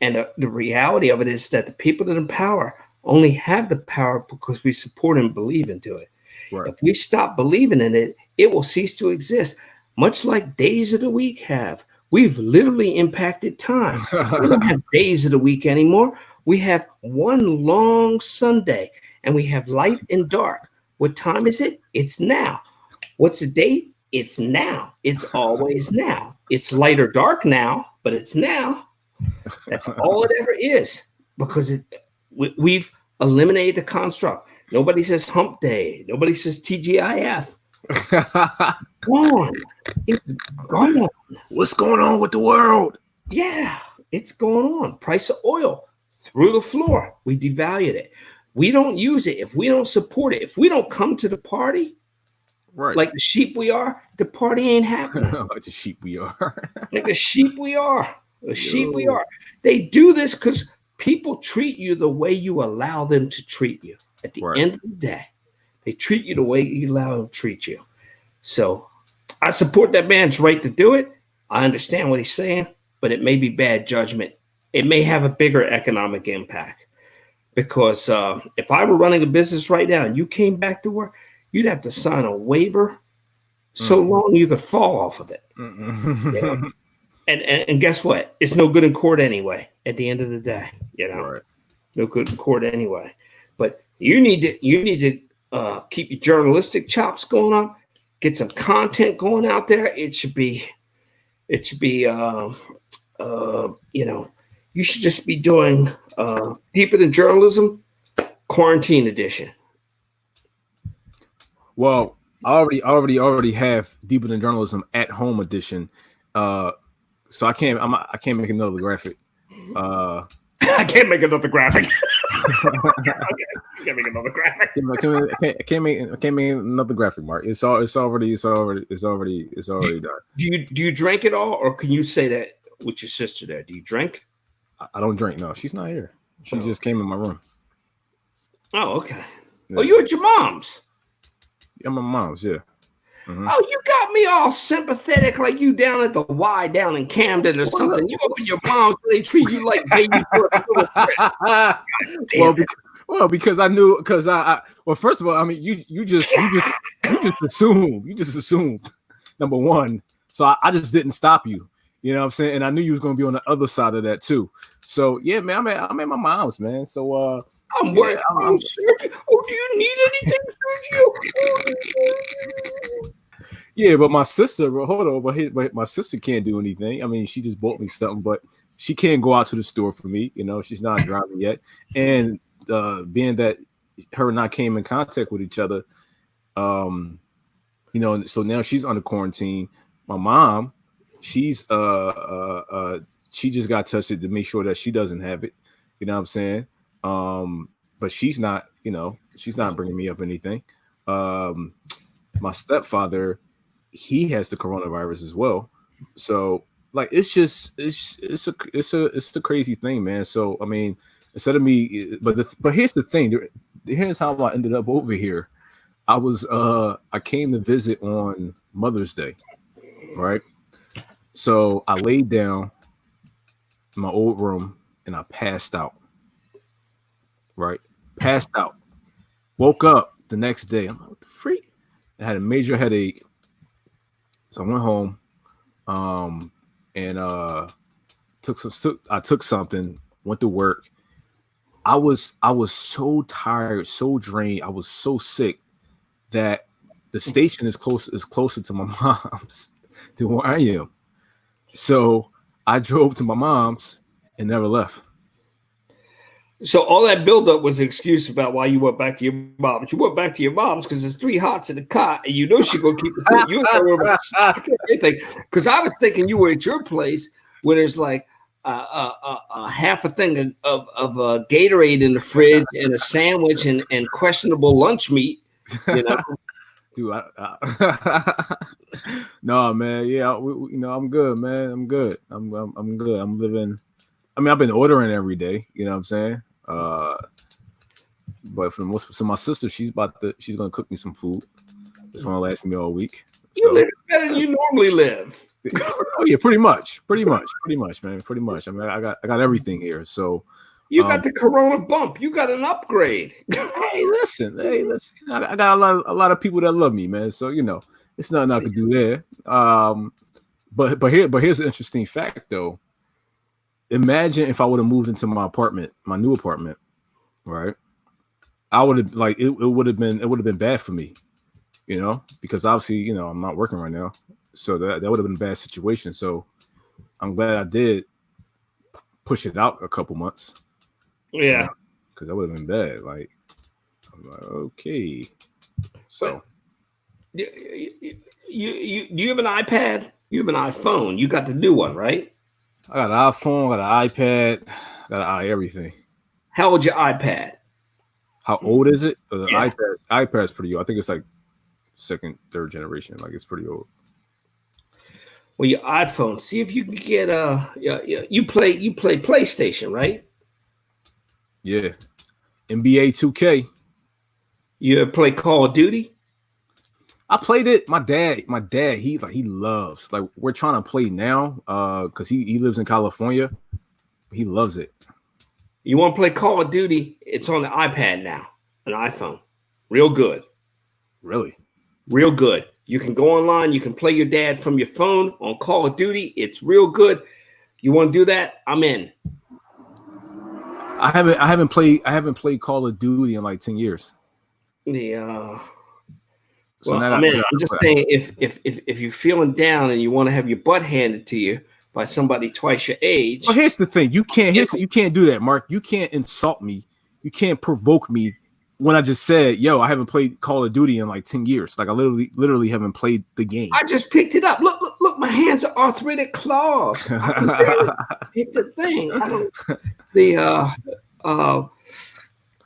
And the reality of it is that the people that are in power only have the power because we support and believe into it. Right. If we stop believing in it, it will cease to exist. Much like days of the week have. We've literally impacted time. We don't have days of the week anymore. We have one long Sunday, and we have light and dark. What time is it? It's now. What's the date? It's now. It's always now. It's light or dark now, but it's now. That's all it ever is, because we've eliminated the construct. Nobody says hump day. Nobody says TGIF. Gone. It's gone. What's going on with the world? Yeah, it's going on. Price of oil through the floor. We devalued it. We don't use it. If we don't support it, if we don't come to the party, right, like the sheep we are, the party ain't happening. Like the sheep we are. Like the sheep we are. The sheep we are. They do this because people treat you the way you allow them to treat you. At the end of the day, they treat you the way you allow them to treat you. So I support that man's right to do it. I understand what he's saying, but it may be bad judgment. It may have a bigger economic impact, because if I were running a business right now and you came back to work, you'd have to sign a waiver so long you could fall off of it. You know? And guess what? It's no good in court anyway. At the end of the day, you know, no good in court anyway. But you need to keep your journalistic chops going on. Get some content going out there. It should be, you know, you should just be doing Deeper Than Journalism, Quarantine Edition. Well, I already have Deeper Than Journalism at Home Edition. So I can't make another graphic. I can't make another graphic. Okay, I can't make another graphic. I can't make another graphic, Mark. It's already done. Do you drink it all, or can you say that with your sister there? Do you drink? I don't drink. No, she's not here. She just came in my room. Oh, okay. Yeah. Oh, you at your mom's? Yeah, my mom's. Yeah. Mm-hmm. Oh, you got me all sympathetic, like you down at the Y down in Camden or something. You up in your mom's, they treat you like baby. Well, because I knew, because I well, first of all, I mean, you just assumed, number one. So I just didn't stop you. You know what I'm saying? And I knew you was gonna be on the other side of that too. So yeah, man, I'm at my mom's, man. So I'm worried. I'm do you need anything, Sergio? Yeah, but my sister, hold on, but my sister can't do anything. I mean, she just bought me something, but she can't go out to the store for me. You know, she's not driving yet, and being that her and I came in contact with each other, you know, so now she's under quarantine. My mom, she's she just got tested to make sure that she doesn't have it. You know what I'm saying? But she's not, you know, she's not bringing me up anything. My stepfather, he has the coronavirus as well. So like it's a crazy thing, man. So I mean, instead of me, but here's the thing. Here's how I ended up over here. I came to visit on Mother's Day, right? So I laid down in my old room and I passed out. Right? Passed out. Woke up the next day. I'm like, what the freak? I had a major headache. So I went home. And I took something, went to work. I was so tired, so drained. I was so sick that the station is closer to my mom's than where I am. So I drove to my mom's and never left. So all that buildup was an excuse about why you went back to your mom's. You went back to your mom's because there's 3 hots in the cot, and you know she's gonna keep the food. You don't know about anything. Because I was thinking you were at your place where there's like half a thing of Gatorade in the fridge and a sandwich and questionable lunch meat. You know, dude. No, man. Yeah, you know, I'm good, man. I'm good. I'm good. I'm living. I mean, I've been ordering every day. You know what I'm saying? But for the most, so my sister, she's gonna cook me some food. It's gonna last me all week. You live better than you normally live. Oh yeah, pretty much, man. Pretty much. I mean, I got everything here. So you got the Corona bump. You got an upgrade. Hey, listen. I got a lot of people that love me, man. So you know, it's nothing I could do there. But here's an interesting fact though. Imagine if I would have moved into my apartment, my new apartment, right? I would have it would have been bad for me, you know, because obviously, you know, I'm not working right now. So that would have been a bad situation. So I'm glad I did push it out a couple months. Yeah. Because that would have been bad. Like, I'm like, okay. So you have an iPad? You have an iPhone. You got the new one, right? I got an iPhone, got an iPad, got everything. How old's your iPad? How old is it? The Yeah. iPad's pretty old. I think it's like 2nd, 3rd generation. Like it's pretty old. Well, your iPhone. See if you can get you play PlayStation, right? Yeah. NBA 2K. You ever play Call of Duty? I played it. My dad, he loves, like, we're trying to play now because he lives in California. He loves it. You want to play Call of Duty? It's on the iPad now, an iPhone. Real good. Really? Real good. You can go online. You can play your dad from your phone on Call of Duty. It's real good. You want to do that? I'm in. I haven't played Call of Duty in like 10 years. Yeah. So well, I'm just saying, if you're feeling down and you want to have your butt handed to you by somebody twice your age. Well, here's the thing. You can't do that, Mark. You can't insult me. You can't provoke me when I just said, yo, I haven't played Call of Duty in like 10 years. Like I literally haven't played the game. I just picked it up. Look, my hands are arthritic claws. I can barely pick the thing.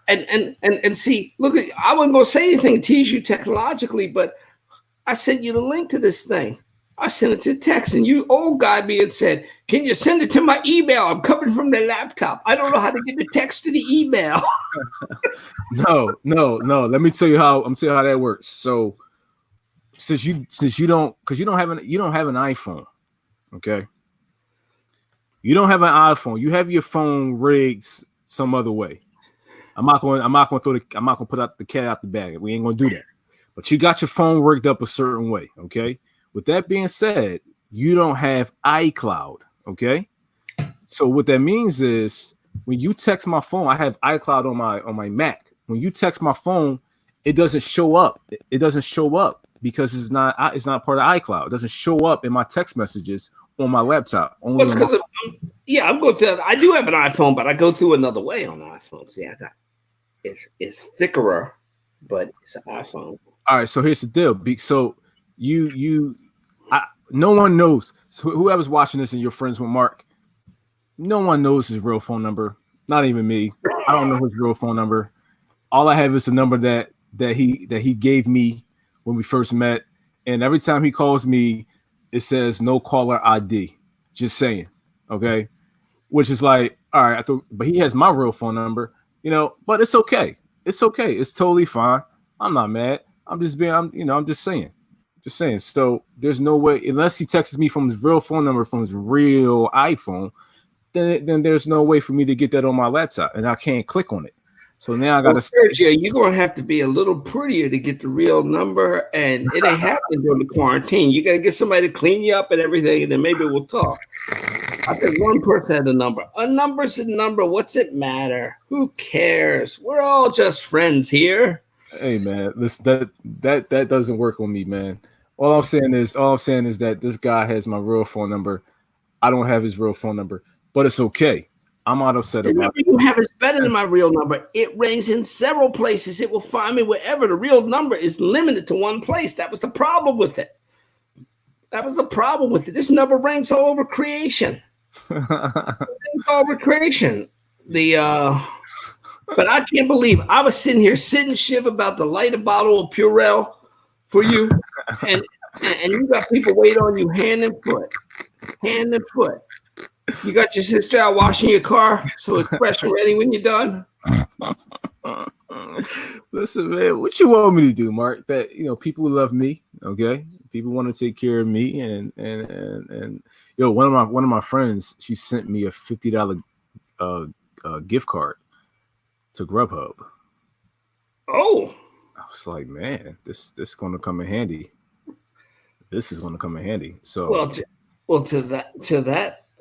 And see, look, I wasn't gonna say anything to tease you technologically, but I sent you the link to this thing. I sent it to text, and you old guy me and said, "Can you send it to my email? I'm coming from the laptop. I don't know how to get the text to the email." No. Let me tell you how that works. So since you don't have an iPhone, okay? You don't have an iPhone. You have your phone rigged some other way. I'm not going to put out the cat out the bag. We ain't going to do that. But you got your phone rigged up a certain way, okay? With that being said, you don't have iCloud, okay? So what that means is when you text my phone, I have iCloud on my Mac. When you text my phone, it doesn't show up. It doesn't show up because it's not part of iCloud. It doesn't show up in my text messages on my laptop. Only Well, because I'm going to. I do have an iPhone, but I go through another way on the iPhone. So yeah, it's thicker, but it's an iPhone. All right, so here's the deal. So no one knows. So whoever's watching this and you're friends with Mark, no one knows his real phone number. Not even me. I don't know his real phone number. All I have is the number that he gave me when we first met. And every time he calls me, it says no caller ID. Just saying. Okay. Which is like, all right, but he has my real phone number, but it's okay. It's okay. It's totally fine. I'm not mad. I'm just saying. Just saying. So there's no way, unless he texts me from his real phone number from his real iPhone, then there's no way for me to get that on my laptop, and I can't click on it. So now I got to. Sergio, you're gonna have to be a little prettier to get the real number, and it ain't happening during the quarantine. You gotta get somebody to clean you up and everything, and then maybe we'll talk. I think one person had a number. A number's a number. What's it matter? Who cares? We're all just friends here. Hey man, that doesn't work on me, man. All I'm saying is that this guy has my real phone number. I don't have his real phone number, but it's okay. I'm not upset about it. You have is better than my real number. It rings in several places. It will find me wherever. The real number is limited to one place. That was the problem with it. This number rings all over creation. But I can't believe I was sitting here sitting shiv about to light a bottle of Purell for you, and you got people waiting on you hand and foot. You got your sister out washing your car so it's fresh and ready when you're done. Listen, man, what you want me to do, Mark? That people love me, okay? People want to take care of me, and one of my friends, she sent me a $50 gift card to Grubhub. Oh, I was like, man, this is going to come in handy. This is going to come in handy. So,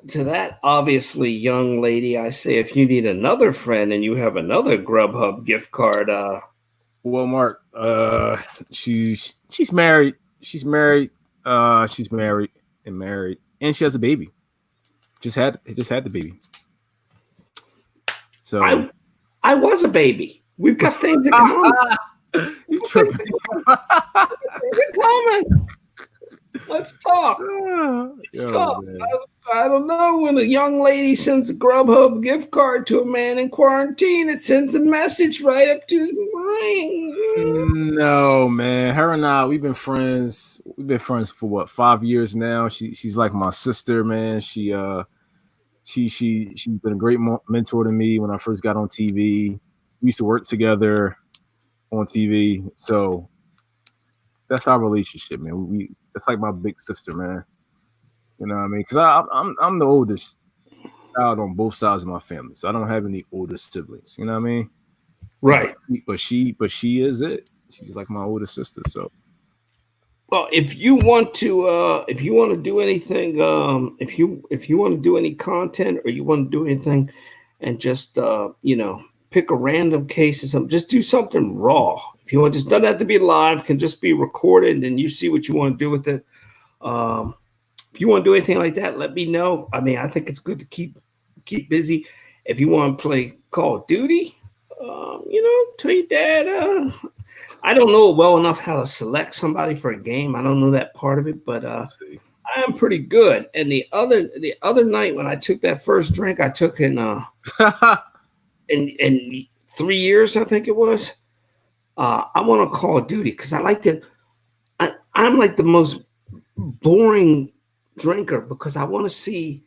to that obviously young lady, I say, if you need another friend and you have another Grubhub gift card, well, Mark, she's married. She's married. She's married, and she has a baby. Just had the baby. So I was a baby. We've got things in common. You tripping? Let's talk. Let's talk. I don't know. When a young lady sends a Grubhub gift card to a man in quarantine, it sends a message right up to his brain. No, man. Her and I, we've been friends. We've been friends for what, 5 years now. She's like my sister, man. She's been a great mentor to me when I first got on TV. We used to work together on TV, so that's our relationship, man. That's like my big sister, man. You know what I mean? Because I'm the oldest child on both sides of my family, so I don't have any older siblings. You know what I mean? Right. But she is it. She's like my older sister. So, well, if you want to do anything, if you want to do any content or you want to do anything, and just pick a random case or something, just do something raw. If you want, just doesn't have to be live, can just be recorded, and you see what you want to do with it. If you want to do anything like that, let me know. I mean, I think it's good to keep busy. If you want to play Call of Duty, tell your dad. I don't know well enough how to select somebody for a game. I don't know that part of it, but I am pretty good. And the other night when I took that first drink, I took in 3 years, I think it was. I want to Call of Duty because I like to. I'm like the most boring drinker because I want to see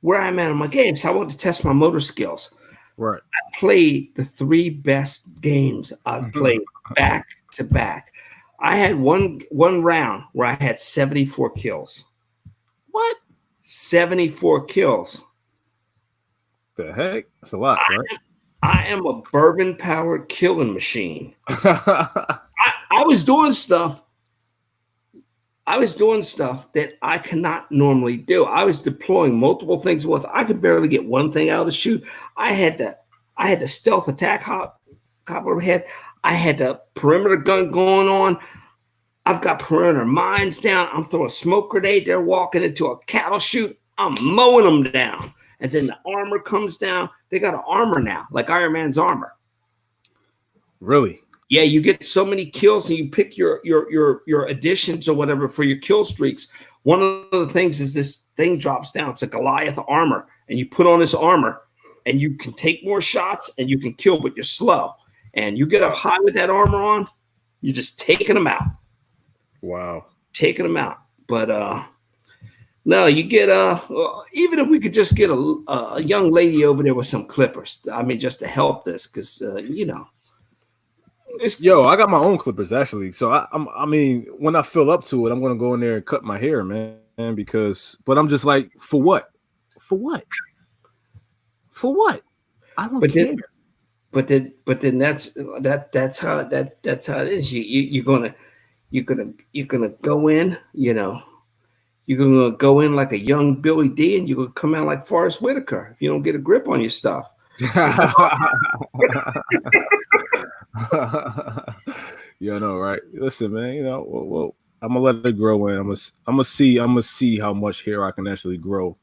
where I'm at in my game. So I want to test my motor skills. Right. I played the 3 best games I've played back to back. I had one round where I had 74 kills. What? 74 kills. The heck? That's a lot, right? I am a bourbon-powered killing machine. I was doing stuff that I cannot normally do. I was deploying multiple things at once. I could barely get one thing out of the chute. I had the stealth attack hop overhead. I had the perimeter gun going on. I've got perimeter mines down. I'm throwing a smoke grenade. They're walking into a cattle chute. I'm mowing them down. And then the armor comes down. They got an armor now, like Iron Man's armor. Really? Yeah, you get so many kills, and you pick your additions or whatever for your kill streaks. One of the things is this thing drops down. It's a Goliath armor, and you put on this armor, and you can take more shots, and you can kill, but you're slow. And you get up high with that armor on, you're just taking them out. Wow. Taking them out. But no, you get even if we could just get a young lady over there with some clippers. I mean, just to help this, because you know. Yo, I got my own clippers actually. So I mean, when I feel up to it, I'm gonna go in there and cut my hair, man. But I'm just like, for what? For what? For what? I don't care. But then that's how it is. You're gonna go in, you know. You're gonna go in like a young Billy D, and you're gonna come out like Forrest Whitaker if you don't get a grip on your stuff. Yeah, I know, right? Listen, man. You know, well, I'm gonna let it grow in. I'm gonna see how much hair I can actually grow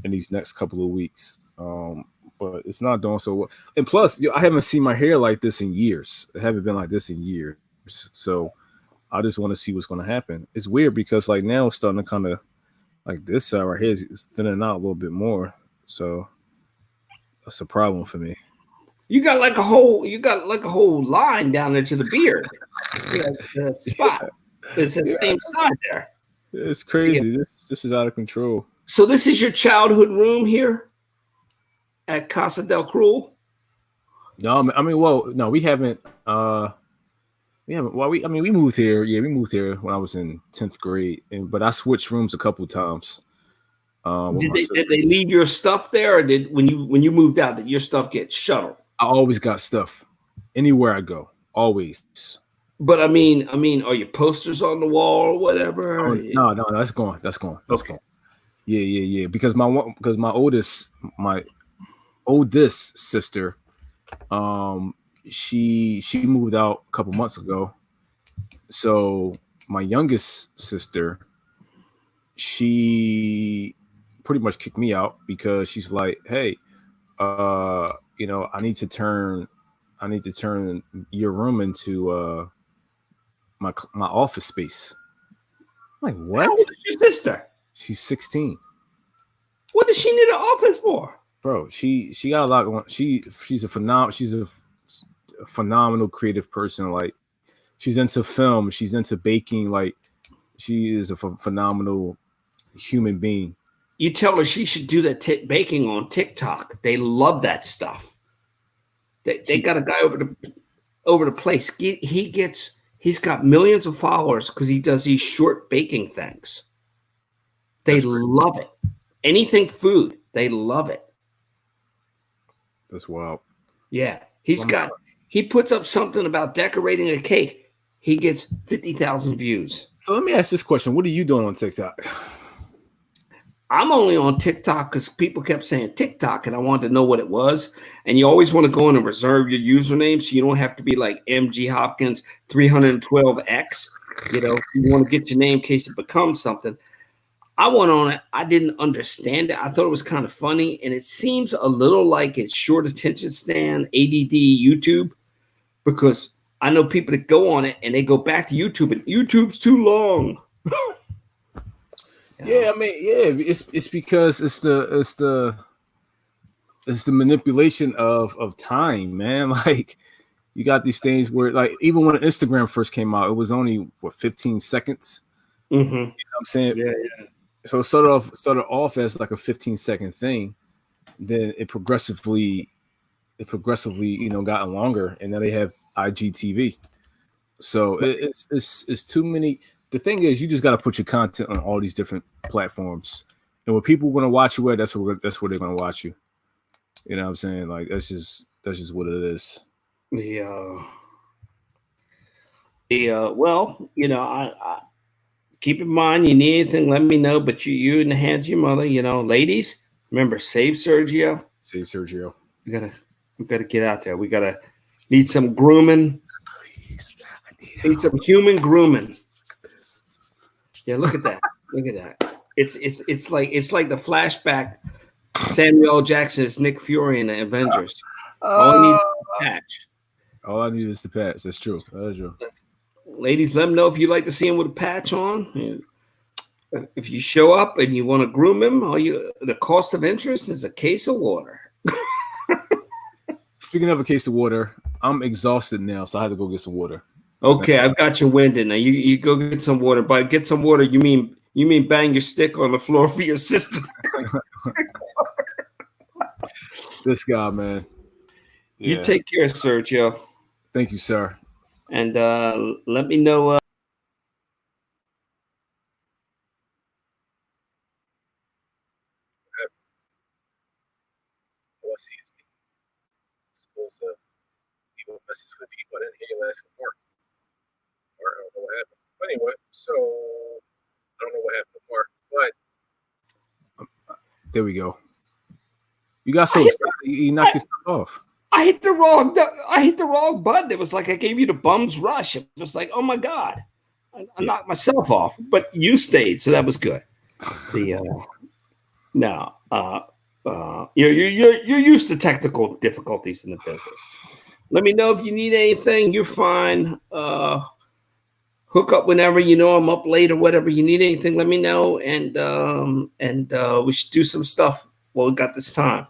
in these next couple of weeks. But it's not doing so well. And plus, I haven't seen my hair like this in years. I haven't been like this in years. So I just want to see what's going to happen. It's weird because like now it's starting to kind of like this side right here is thinning out a little bit more. So that's a problem for me. You got like a whole line down there to the beard. The spot. It's the same side there. It's crazy. Yeah. This is out of control. So this is your childhood room here at Casa del Cruel? No, I mean, well, no, we haven't. Well, we moved here. Yeah, we moved here when I was in 10th grade, but I switched rooms a couple times. Did they leave your stuff there, or did when you moved out, did your stuff get shuttled? I always got stuff anywhere I go, always. But I mean, are your posters on the wall or whatever? Oh, no, that's gone. That's gone. Yeah. Because my oldest sister, she moved out a couple months ago. So my youngest sister, she pretty much kicked me out because she's like, hey, you know, I need to turn your room into my office space. I'm like, what? How old is your sister? She's 16. What does she need an office for? Bro, she got a lot going. She's a phenomenal creative person. Like, she's into film, she's into baking. Like, she is a phenomenal human being. You tell her she should do that baking on TikTok. They love that stuff. They got a guy over the place. He's got millions of followers because he does these short baking things. They love it. Anything food, they love it. That's wild. Yeah. He puts up something about decorating a cake. He gets 50,000 views. So let me ask this question. What are you doing on TikTok? I'm only on TikTok because people kept saying TikTok, and I wanted to know what it was. And you always want to go in and reserve your username so you don't have to be like MG Hopkins 312X. You know, you want to get your name in case it becomes something. I went on it. I didn't understand it. I thought it was kind of funny, and it seems a little like it's short attention span, ADD YouTube, because I know people that go on it and they go back to YouTube, and YouTube's too long. Yeah, I mean, yeah, it's because it's the manipulation of time, man. Like, you got these things where, like, even when Instagram first came out, it was only 15 seconds. Mm-hmm. You know what I'm saying? Yeah. So it started off as like a 15-second thing, then it progressively, you know, gotten longer, and now they have IGTV. So it's too many. The thing is, you just got to put your content on all these different platforms, and when people want to watch you at, that's where they're going to watch you. You know what I'm saying? Like, that's just what it is. Yeah. Well, you know, I keep in mind, you need anything, let me know. But you in the hands of your mother, you know, ladies. Remember, save Sergio. Save Sergio. We gotta get out there. Need some grooming. Please, need some human grooming. Yeah, look at that. Look at that. It's like the flashback. Samuel L. Jackson is Nick Fury in the Avengers. All he needs is a patch. All I need is the patch. That's true. That's true. Ladies, let him know if you'd like to see him with a patch on. If you show up and you want to groom him, the cost of interest is a case of water. Speaking of a case of water, I'm exhausted now, so I had to go get some water. Okay, I've got you winded. Now you go get some water. By get some water, you mean bang your stick on the floor for your sister. This guy, man. Yeah. You take care, Sergio. Thank you, sir. And let me know. Supposed to leave a message for people. I didn't hear you last report. Or I don't know what happened. But anyway, so I don't know what happened to Mark, but there we go. You got so excited, you knocked yourself off. I hit the wrong button. It was like I gave you the bum's rush. It was like, oh my God, I knocked myself off. But you stayed, so that was good. You're used to technical difficulties in the business. Let me know if you need anything. You're fine. Hook up whenever you know I'm up late or whatever. You need anything, let me know, and we should do some stuff while we got this time.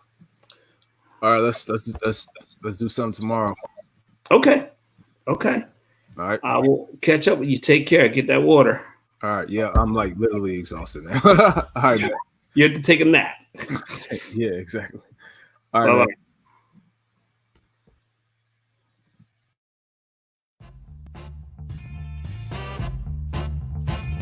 All right, let's do something tomorrow. Okay. All right. I will catch up with you. Take care. Get that water. All right. Yeah, I'm like literally exhausted now. All right. You have to take a nap. Yeah, exactly. All right.